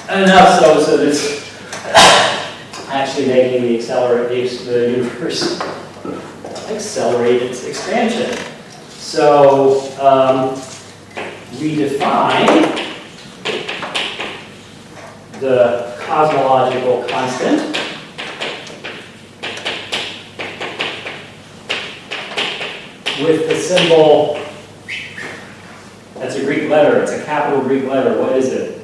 Enough so that it's actually making the universe accelerate its expansion. So we define the cosmological constant with the symbol, that's a Greek letter, it's a capital Greek letter. What is it?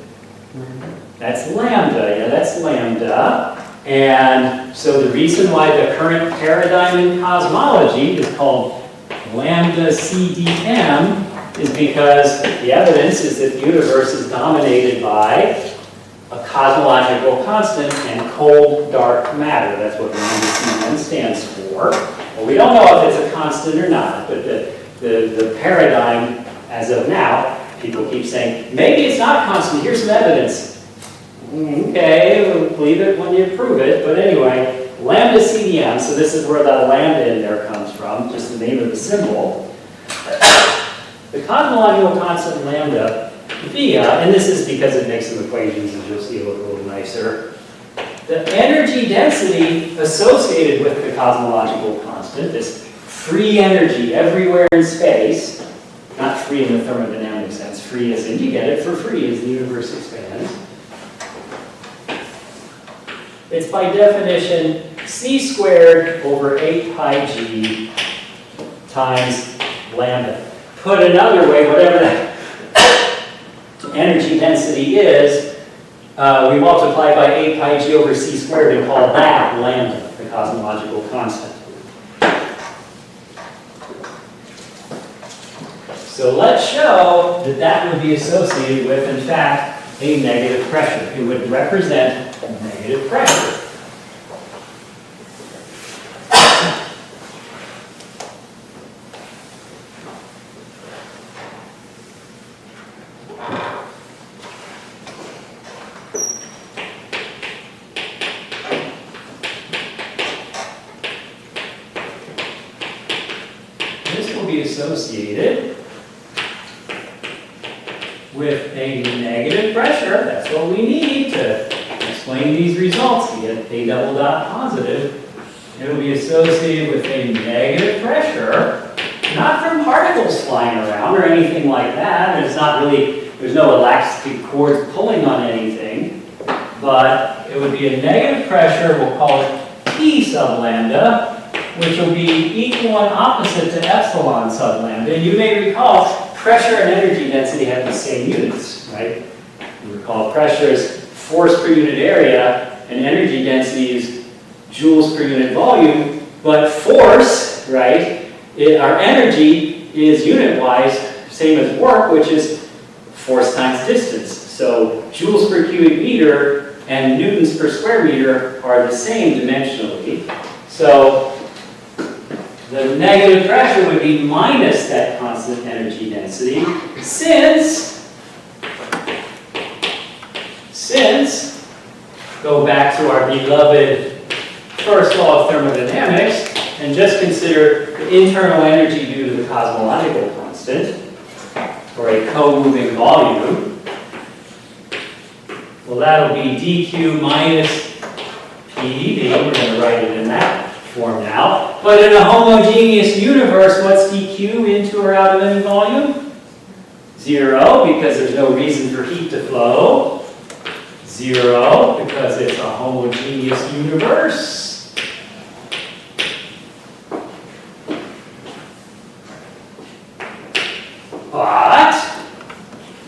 That's lambda, yeah, that's lambda. And so the reason why the current paradigm in cosmology is called lambda CDM is because the evidence is that the universe is dominated by a cosmological constant and cold, dark matter. That's what lambda CDM stands for. Well, we don't know if it's a constant or not, but the paradigm as of now, people keep saying, maybe it's not constant, here's some evidence. Okay, we'll believe it when you prove it, but anyway, lambda CDM, so this is where the lambda in there comes from, just the name of the symbol. The cosmological constant lambda via, and this is because it makes some equations, as you'll see, look a little nicer. The energy density associated with the cosmological constant, this free energy everywhere in space, not free in the thermodynamic sense, free as in you get it for free as the universe expands. It's by definition c squared over 8 pi g times lambda. Put another way, whatever that energy density is, we multiply by 8 pi g over c squared and call that lambda, the cosmological constant. So let's show that that would be associated with, in fact, a negative pressure. It would represent negative pressure. This will be associated with a negative pressure. That's what we need to explain these results to get a double dot positive. It'll be associated with a negative pressure, not from particles flying around or anything like that. There's not really, there's no elastic cords pulling on anything, but it would be a negative pressure, we'll call it T sub lambda, which will be equal and opposite to epsilon sub lambda. And you may recall, pressure and energy density have the same units, right? You recall pressure is force per unit area, and energy density is joules per unit volume, but force, right, our energy is unit-wise, same as work, which is force times distance. So joules per cubic meter and newtons per square meter are the same dimensionally. So the negative pressure would be minus that constant energy density, since, go back to our beloved first law of thermodynamics, and just consider the internal energy due to the cosmological constant, or a co-moving volume. Well, that'll be dq minus pdv. We're going to write it in that form now. But in a homogeneous universe, what's dq into or out of any volume? 0, because there's no reason for heat to flow. 0, because it's a homogeneous universe. But,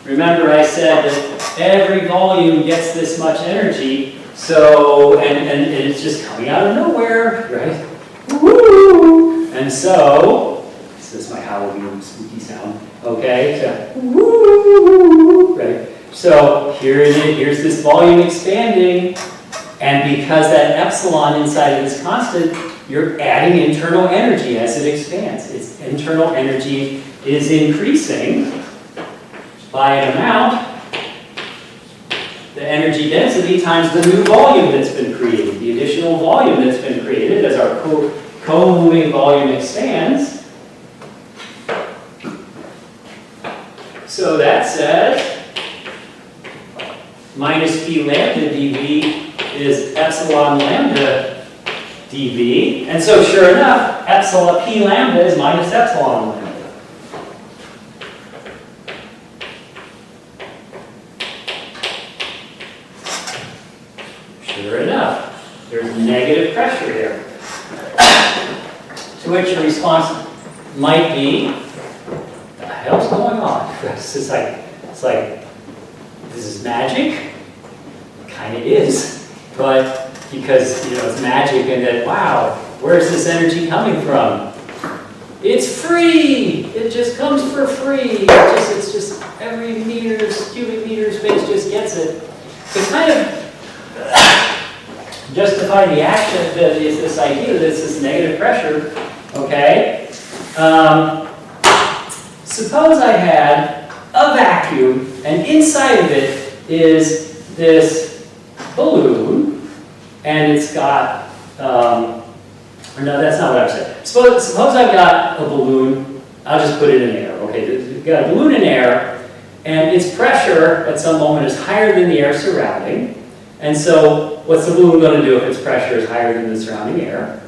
remember I said that every volume gets this much energy, so, and it's just coming out of nowhere, right? Woo! And so, this is my Halloween spooky sound, okay? So, woo! Right? So here it is, here's this volume expanding, and because that epsilon inside of this constant, you're adding internal energy as it expands. Its internal energy is increasing by an amount, the energy density times the new volume that's been created, the additional volume that's been created as our co-moving volume expands. So that says minus p lambda dV is epsilon lambda dV. And so sure enough, epsilon p lambda is minus epsilon lambda. Sure enough, there's negative pressure there. To which a response might be, what the hell's going on? It's like, this is magic? Kind of is. But because, it's magic and that, wow, where's this energy coming from? It's free! It just comes for free. It's just every cubic meter of space just gets it. To kind of justify the action that is this idea that it's this negative pressure, okay? Suppose I had a vacuum, and inside of it is this balloon, and it's got, or no, that's not what I'm saying. Suppose I've got a balloon, I'll just put it in air, okay? You've got a balloon in air, and its pressure at some moment is higher than the air surrounding, and so what's the balloon going to do if its pressure is higher than the surrounding air?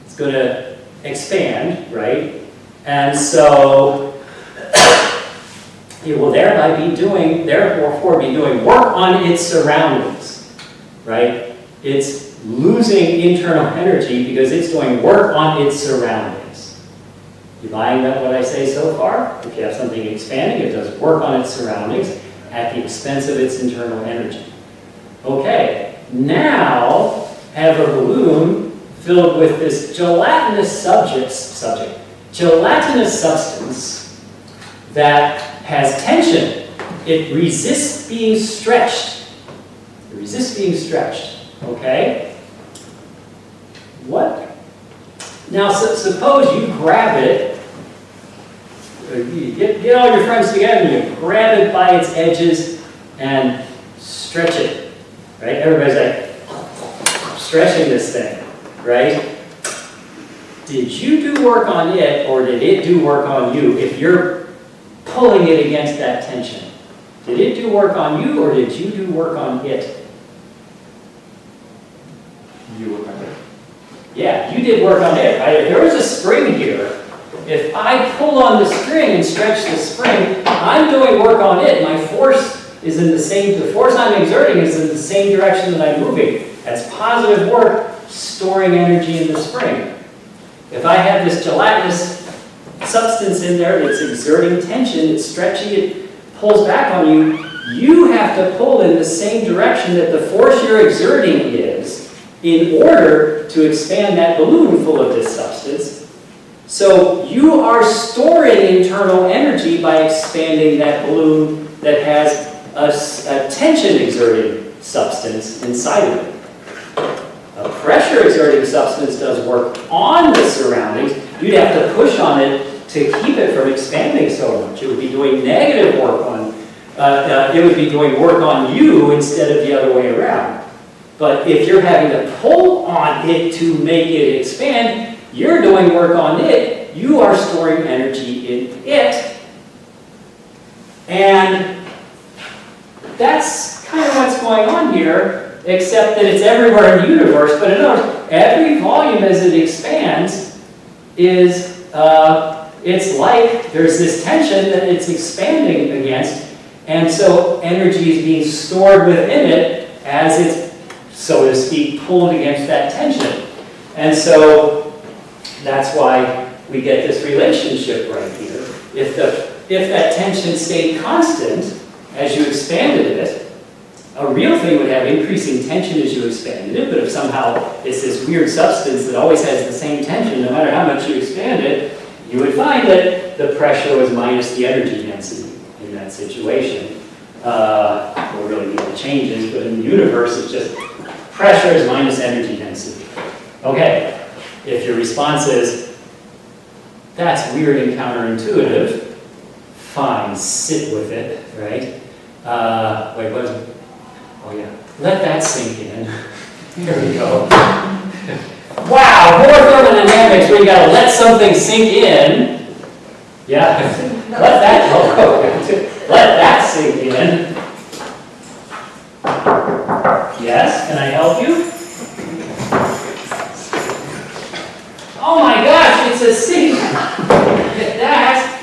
It's going to expand, right? And so it will therefore be doing work on its surroundings, right? It's losing internal energy because it's doing work on its surroundings. You buying that what I say so far? If you have something expanding, it does work on its surroundings at the expense of its internal energy. Okay, now have a balloon filled with this gelatinous gelatinous substance that has tension. It resists being stretched. It resists being stretched, okay? What? Now, suppose you grab it, you get all your friends together and you grab it by its edges and stretch it, right? Everybody's like stretching this thing, right? Did you do work on it or did it do work on you if you're pulling it against that tension? Did it do work on you or did you do work on it? You work on it. Yeah, you did work on it, right? If there was a spring here, if I pull on the string and stretch the spring, I'm doing work on it. My force is in the force I'm exerting is in the same direction that I'm moving. That's positive work storing energy in the spring. If I have this gelatinous substance in there that's exerting tension, it's stretching, it pulls back on you, you have to pull in the same direction that the force you're exerting is in order to expand that balloon full of this substance. So you are storing internal energy by expanding that balloon that has a tension exerting substance inside of it. A pressure exerting substance does work on the surroundings. You'd have to push on it to keep it from expanding so much. It would be doing negative work on, it would be doing work on you instead of the other way around. But if you're having to pull on it to make it expand, you're doing work on it. You are storing energy in it. And that's kind of what's going on here, except that it's everywhere in the universe. But notice, every volume as it expands is, it's like there's this tension that it's expanding against. And so energy is being stored within it as it's, so to speak, pulled against that tension. And so that's why we get this relationship right here. If that tension stayed constant as you expanded it, a real thing would have increasing tension as you expanded it, but if somehow it's this weird substance that always has the same tension, no matter how much you expand it, you would find that the pressure was minus the energy density in that situation. Well, really the changes, but in the universe it's just pressure is minus energy density. Okay, if your response is, that's weird and counterintuitive, fine, sit with it, right? Wait, what is it? Oh yeah, let that sink in. Here we go. Wow, more thermodynamics where you gotta let something sink in. Yeah, let that, let that sink in. Yes, can I help you? Oh my gosh, it's a sink. That's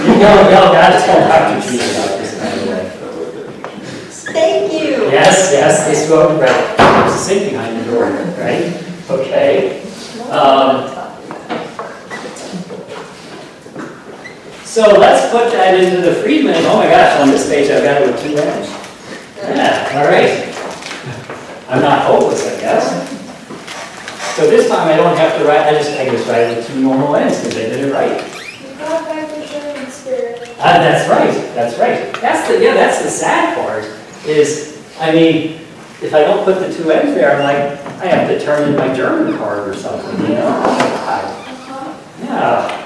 you gotta tell Dr. G about this, by the way. Thank you. Yes, this one, right. There's a sink behind the door, right? Okay. So let's put that into the Friedman. Oh my gosh, on this page I've got it with 2 ends. Yeah, all right. I'm not hopeless, I guess. So this time I don't have to write, I just write it with 2 normal ends because I did it right. You got back the Sherman spirit. That's right. That's the sad part is, I mean, if I don't put the 2 ends there, I'm like, I have to turn in my German card or something, you know? Yeah.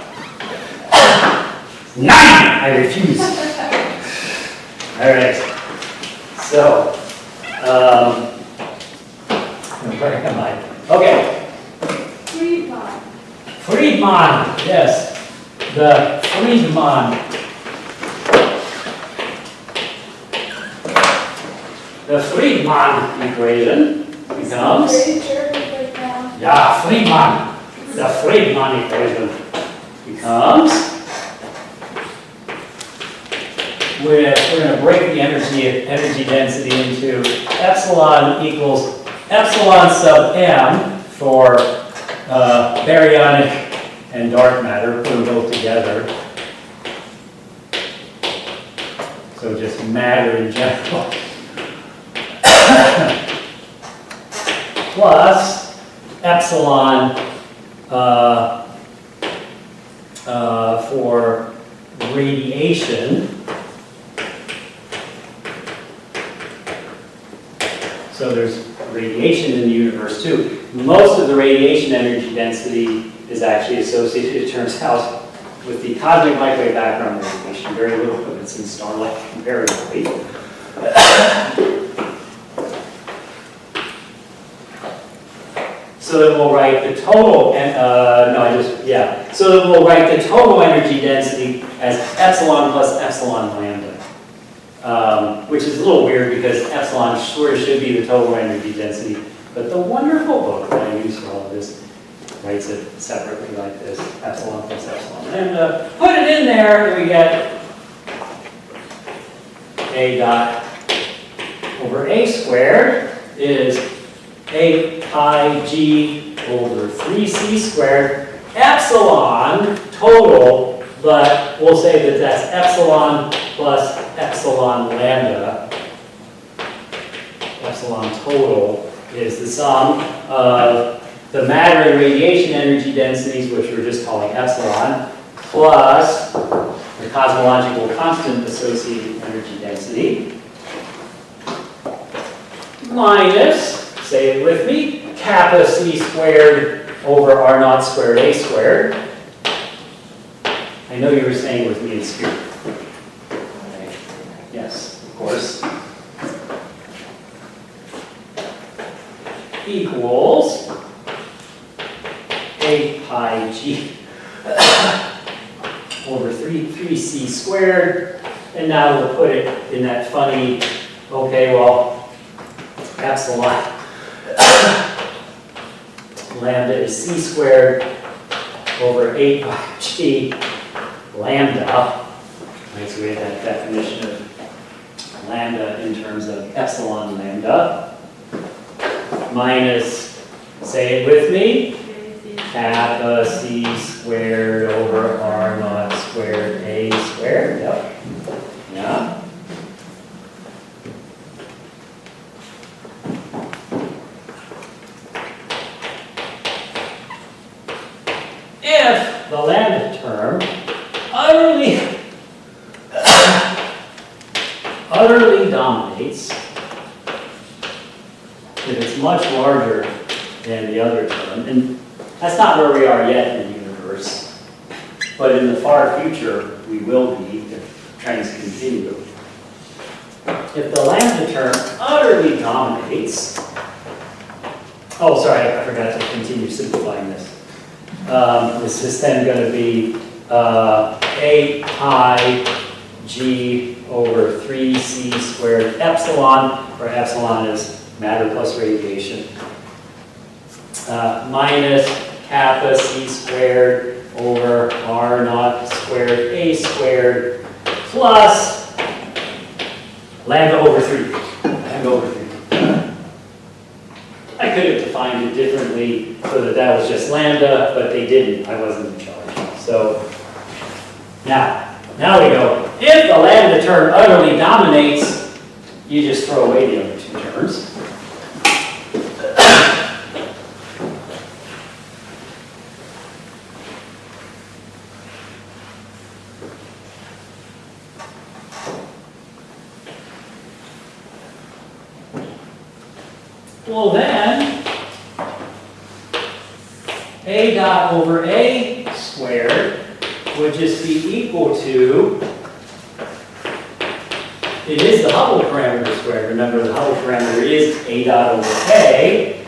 Nine! I refuse. All right. So, where am I? Okay. Friedman, yes. The Friedman. The Friedman equation becomes, yeah, Friedman. The Friedman equation becomes, we're going to break the energy density into epsilon equals epsilon sub m for baryonic and dark matter, put them both together. So just matter in general. Plus epsilon for radiation. So there's radiation in the universe too. Most of the radiation energy density is actually associated, it turns out, with the cosmic microwave background radiation. Very little of it's in starlight comparatively. So that we'll write the total, so that we'll write the total energy density as epsilon plus epsilon lambda, which is a little weird because epsilon sort of should be the total energy density, but the wonderful book that I use for all of this writes it separately like this, epsilon plus epsilon lambda. Put it in there, and we get A dot over A squared is 8 pi g over 3c squared epsilon total we'll say that that's epsilon plus epsilon lambda. Epsilon total is the sum of the matter and radiation energy densities, which we're just calling epsilon, plus the cosmological constant associated energy density, minus, say it with me, kappa c squared over r naught squared a squared. I know you were saying with me in spirit. Okay. Yes, of course. Equals 8 pi g over 3c squared. And now we'll put it in that funny, okay, well, epsilon lambda is c squared over 8 pi g lambda. Right, so we have that definition of lambda in terms of epsilon lambda. Minus, say it with me, kappa c squared over r naught squared a squared. Yep. Yeah. If the lambda term utterly dominates, if it's much larger than the other term, and that's not where we are yet in the universe, but in the far future we will be if trends continue. If the lambda term utterly dominates, oh sorry, I forgot to continue simplifying this. This is then going to be 8 pi g over 3c squared epsilon, where epsilon is matter plus radiation, minus kappa c squared over r naught squared a squared plus lambda over 3. Lambda over 3. I could have defined it differently so that that was just lambda, but they didn't. I wasn't in charge. So now we go. If the lambda term utterly dominates, you just throw away the other two terms. Well then, a dot over a squared would just be equal to, it is the Hubble parameter squared. Remember, the Hubble parameter is a dot over a,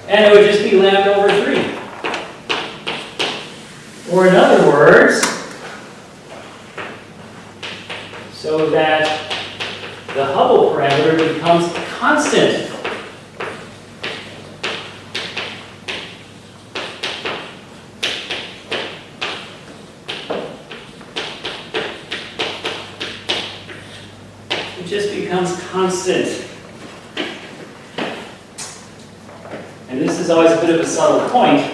and it would just be lambda over 3. Or in other words, so that the Hubble parameter becomes constant. It just becomes constant. And this is always a bit of a subtle point,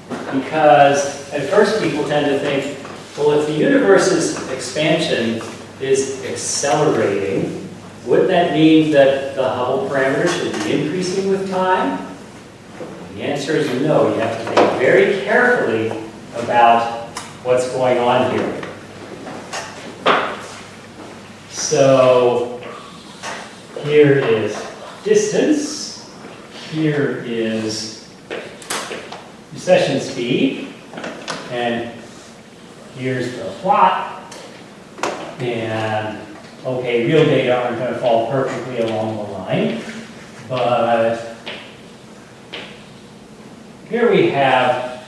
because at first people tend to think, well, if the universe's expansion is accelerating, would that mean that the Hubble parameter should be increasing with time? The answer is no. You have to think very carefully about what's going on here. So here is distance. Here is precession speed. And here's the plot. And okay, real data aren't going to fall perfectly along the line, but here we have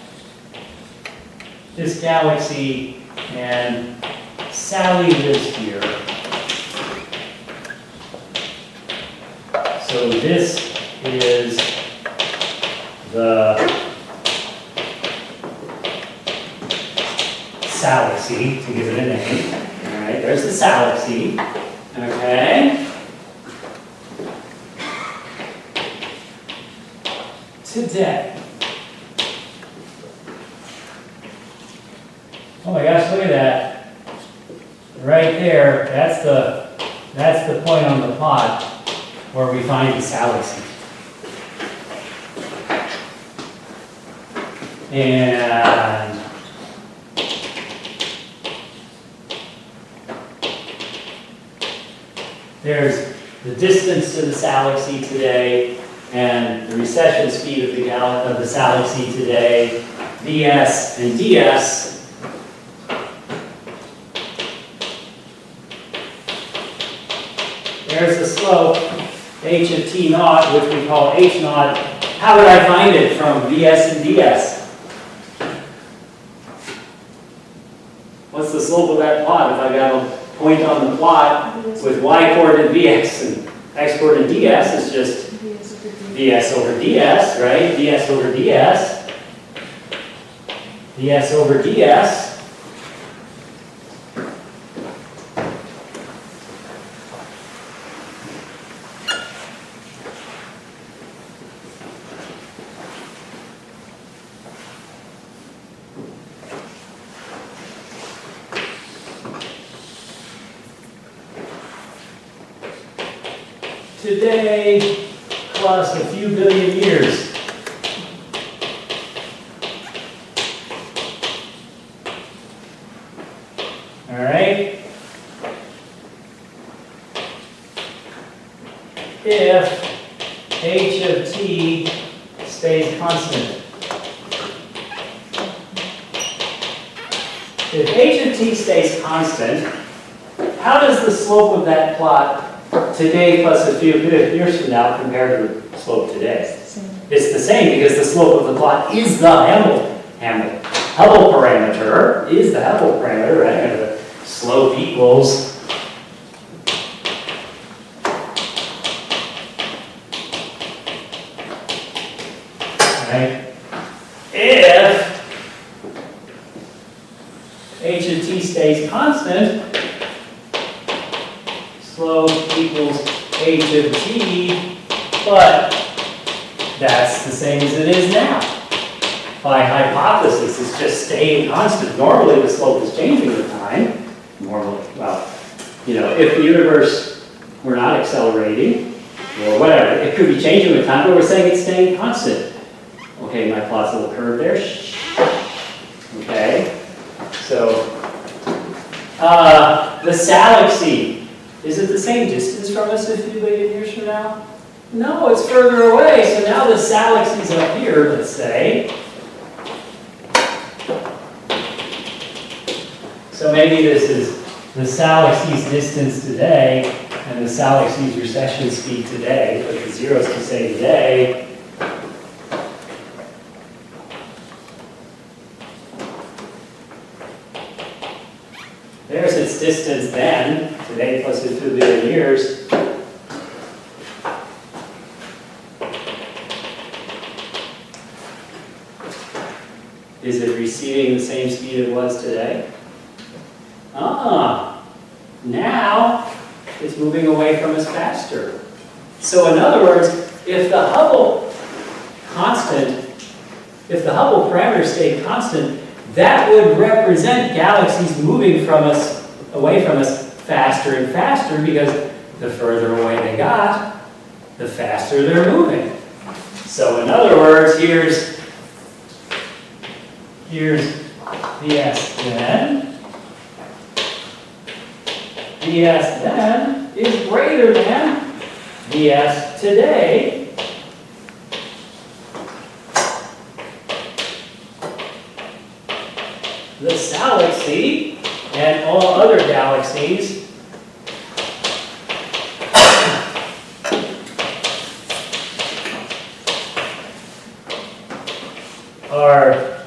this galaxy, and Sally lives here. So this is the Galaxy, to give it a name. All right, there's the Galaxy. Okay. Today, Oh my gosh, look at that. Right there, that's the point on the plot where we find the Salic. And there's the distance to the Salic today and the recession speed of the Salic today, ds and ds. There's the slope, h of t naught, which we call h naught. How would I find it from vs and ds? What's the slope of that plot? If I got a point on the plot with y-coordinate vx and x-coordinate ds, it's just ds over ds, right? ds over ds. ds over ds. Today, plus a few billion years. All right? If h of t stays constant. If h of t stays constant, how does the slope of that plot today plus a few years from now compared to the slope today? It's the same because the slope of the plot is the Hubble parameter, is the Hubble parameter, right? And the slope equals right? If h of t stays constant, slope equals h of t, but that's the same as it is now. By hypothesis, it's just staying constant. Normally, the slope is changing with time. Normally, well, if the universe were not accelerating, or whatever, it could be changing with time, but we're saying it's staying constant. Okay, my plot's a little curved there. Okay, so the Salic seed. Is it the same distance from us a few billion years from now? No, it's further away. So now the Salic is up here, let's say. So maybe this is the Salic distance today and the Salic recession speed today, but the zeros to say today. There's its distance then, today plus 2 billion years. Is it receding the same speed it was today? Now it's moving away from us faster. So in other words, if the Hubble parameter stayed constant, that would represent galaxies moving from us, away from us faster and faster, because the further away they got, the faster they're moving. So in other words, here's ds then. ds then is greater than ds today. The Salic and all other galaxies are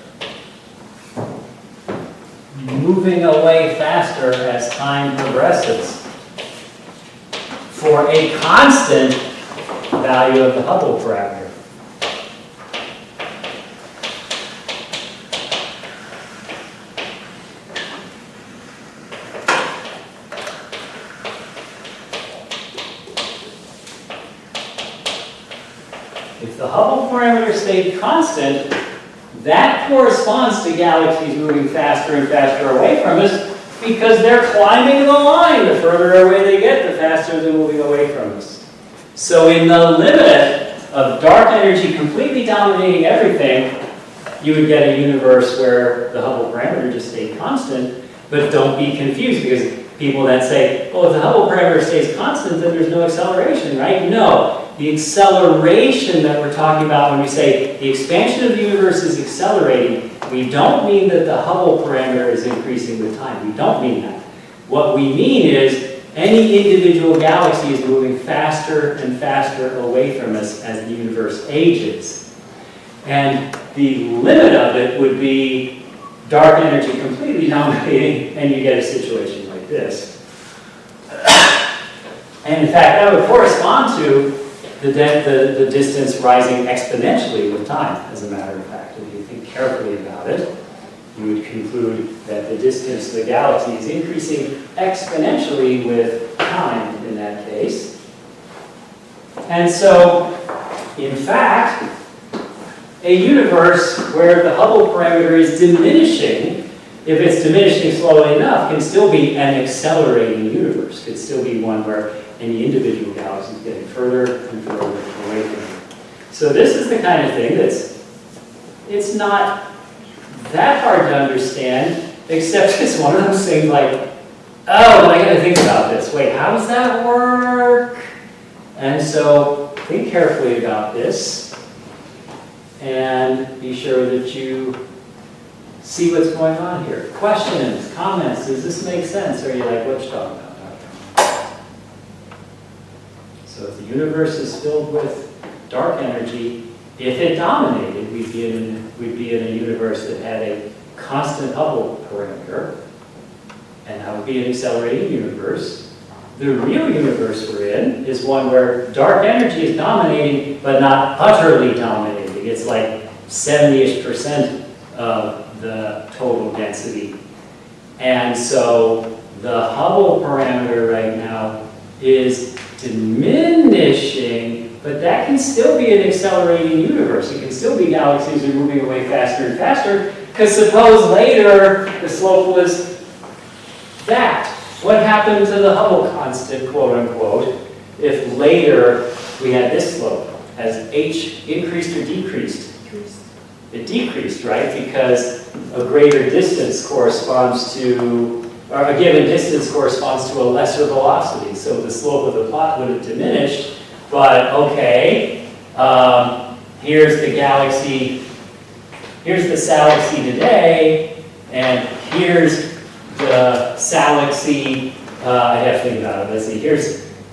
moving away faster as time progresses for a constant value of the Hubble parameter. If the Hubble parameter stayed constant, that corresponds to galaxies moving faster and faster away from us because they're climbing the line. The further away they get, the faster they're moving away from us. So in the limit of dark energy completely dominating everything, you would get a universe where the Hubble parameter just stayed constant. But don't be confused, because people then say, oh, if the Hubble parameter stays constant, then there's no acceleration, right? No. The acceleration that we're talking about when we say the expansion of the universe is accelerating, we don't mean that the Hubble parameter is increasing with time. We don't mean that. What we mean is any individual galaxy is moving faster and faster away from us as the universe ages. And the limit of it would be dark energy completely dominating, and you get a situation like this. And in fact, that would correspond to the distance rising exponentially with time, as a matter of fact. If you think carefully about it, you would conclude that the distance to the galaxy is increasing exponentially with time in that case. And so, in fact, a universe where the Hubble parameter is diminishing, if it's diminishing slowly enough, can still be an accelerating universe. Could still be one where any individual galaxy is getting further and further away from it. So this is the kind of thing it's not that hard to understand, except it's one of those things like, oh, I got to think about this. Wait, how does that work? And so think carefully about this. And be sure that you see what's going on here. Questions, comments, does this make sense? Or are you like, what you talking about? So if the universe is filled with dark energy, if it dominated, we'd be in a universe that had a constant Hubble parameter, and that would be an accelerating universe. The real universe we're in is one where dark energy is dominating, but not utterly dominating. It's like 70-ish% of the total density. And so the Hubble parameter right now is diminishing, but that can still be an accelerating universe. It can still be galaxies that are moving away faster and faster, because suppose later the slope was that. What happened to the Hubble constant, quote unquote, if later we had this slope? Has h increased or decreased? It decreased, right? Because a greater distance corresponds to, or a given distance corresponds to a lesser velocity. So the slope of the plot would have diminished, but okay, here's the galaxy, here's the Salaxy today, and here's the Salaxy, I'd have to think about it, let's see,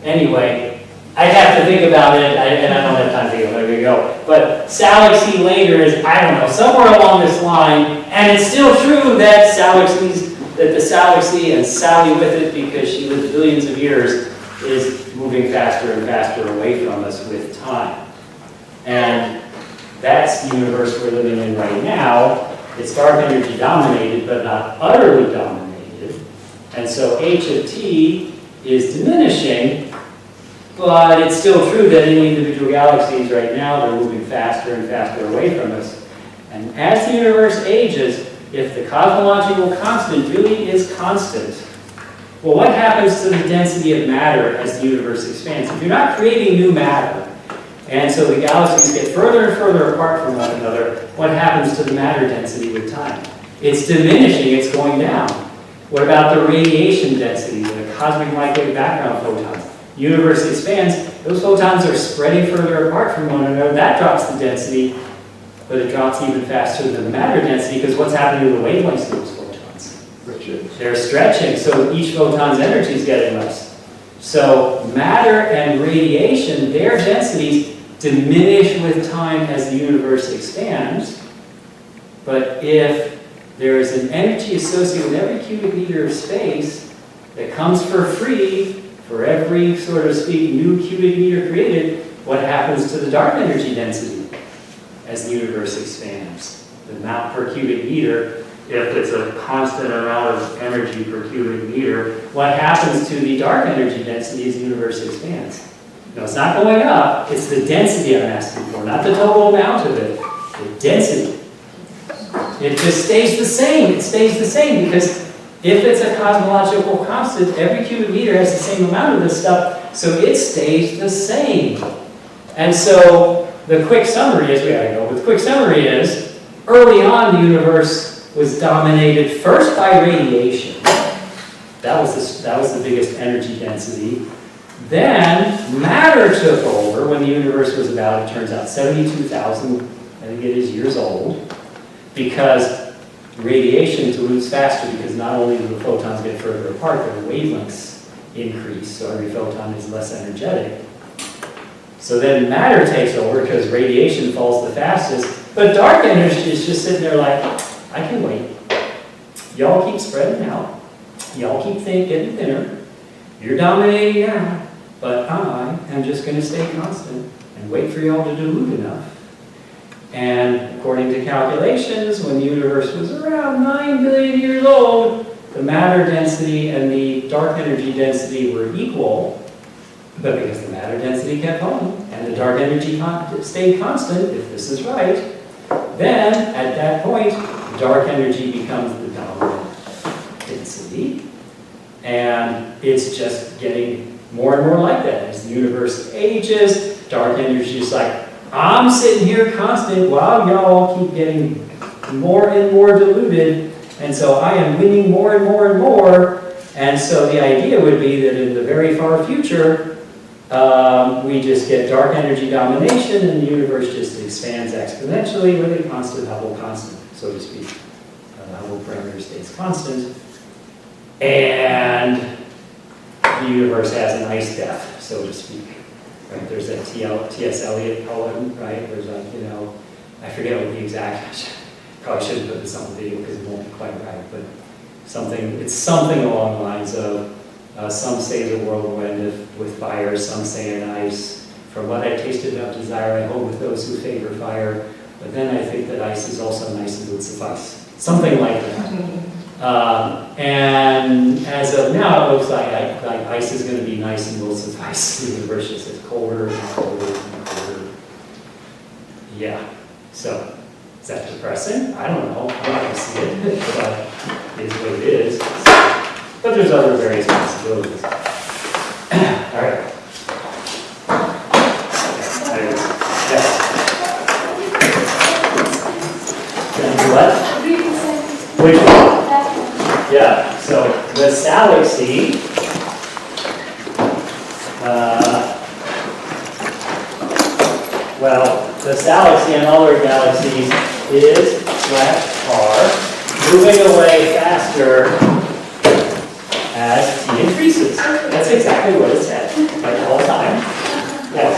anyway, I'd have to think about it, and I don't have time to think about it, there we go. But Salaxy later is, I don't know, somewhere along this line, and it's still true that the Salaxy and Sally with it, because she lived billions of years, is moving faster and faster away from us with time. And that's the universe we're living in right now. It's dark energy dominated, but not utterly dominated. And so h of t is diminishing, but it's still true that any individual galaxies right now, they're moving faster and faster away from us. And as the universe ages, if the cosmological constant really is constant, well, what happens to the density of matter as the universe expands? If you're not creating new matter, and so the galaxies get further and further apart from one another, what happens to the matter density with time? It's diminishing, it's going down. What about the radiation density, the cosmic microwave background photons? Universe expands, those photons are spreading further apart from one another. That drops the density, but it drops even faster than the matter density, because what's happening to the wavelengths of those photons? They're stretching, so each photon's energy is getting less. So matter and radiation, their densities diminish with time as the universe expands. But if there is an energy associated with every cubic meter of space that comes for free for every, sort of speak, new cubic meter created, what happens to the dark energy density as the universe expands? The amount per cubic meter, if it's a constant amount of energy per cubic meter, what happens to the dark energy density as the universe expands? No, it's not going up, it's the density I'm asking for, not the total amount of it, the density. It just stays the same. It stays the same because if it's a cosmological constant, every cubic meter has the same amount of this stuff, so it stays the same. And so the quick summary is, we gotta go, but the quick summary is, early on the universe was dominated first by radiation. That was the biggest energy density. Then matter took over when the universe was about, it turns out, 72,000, I think it is, years old, because radiation dilutes faster because not only do the photons get further apart, but the wavelengths increase, so every photon is less energetic. So then matter takes over because radiation falls the fastest, but dark energy is just sitting there like, I can wait. Y'all keep spreading out. Y'all keep getting thinner. You're dominating now, but I am just going to stay constant and wait for y'all to dilute enough. And according to calculations, when the universe was around 9 billion years old, the matter density and the dark energy density were equal, but because the matter density kept falling and the dark energy stayed constant, if this is right, then at that point, dark energy becomes the dominant density, and it's just getting more and more like that. As the universe ages, dark energy is like, I'm sitting here constant while y'all keep getting more and more diluted, and so I am winning more and more and more. And so the idea would be that in the very far future, we just get dark energy domination and the universe just expands exponentially with a constant Hubble constant, so to speak. The Hubble parameter stays constant, and the universe has an ice death, so to speak. Right? There's that T.S. Eliot poem, right? There's like, I forget what the exact, probably shouldn't put this on the video because it won't be quite right, but it's something along the lines of, some say the world will end with fire, some say in ice. From what I tasted of desire, I hold with those who favor fire, but then I think that ice is also nice and would suffice. Something like that. And as of now, it looks like ice is going to be nice and will suffice. The universe just gets colder and colder and colder. Yeah. So, is that depressing? I don't know. I'm not going to see it, but it's what it is. But there's other various possibilities. All right. Yes. What? Which one? Yeah, so the galaxy, the galaxy and other galaxies are moving away faster as T increases. That's exactly what it said, like all the time. Yes.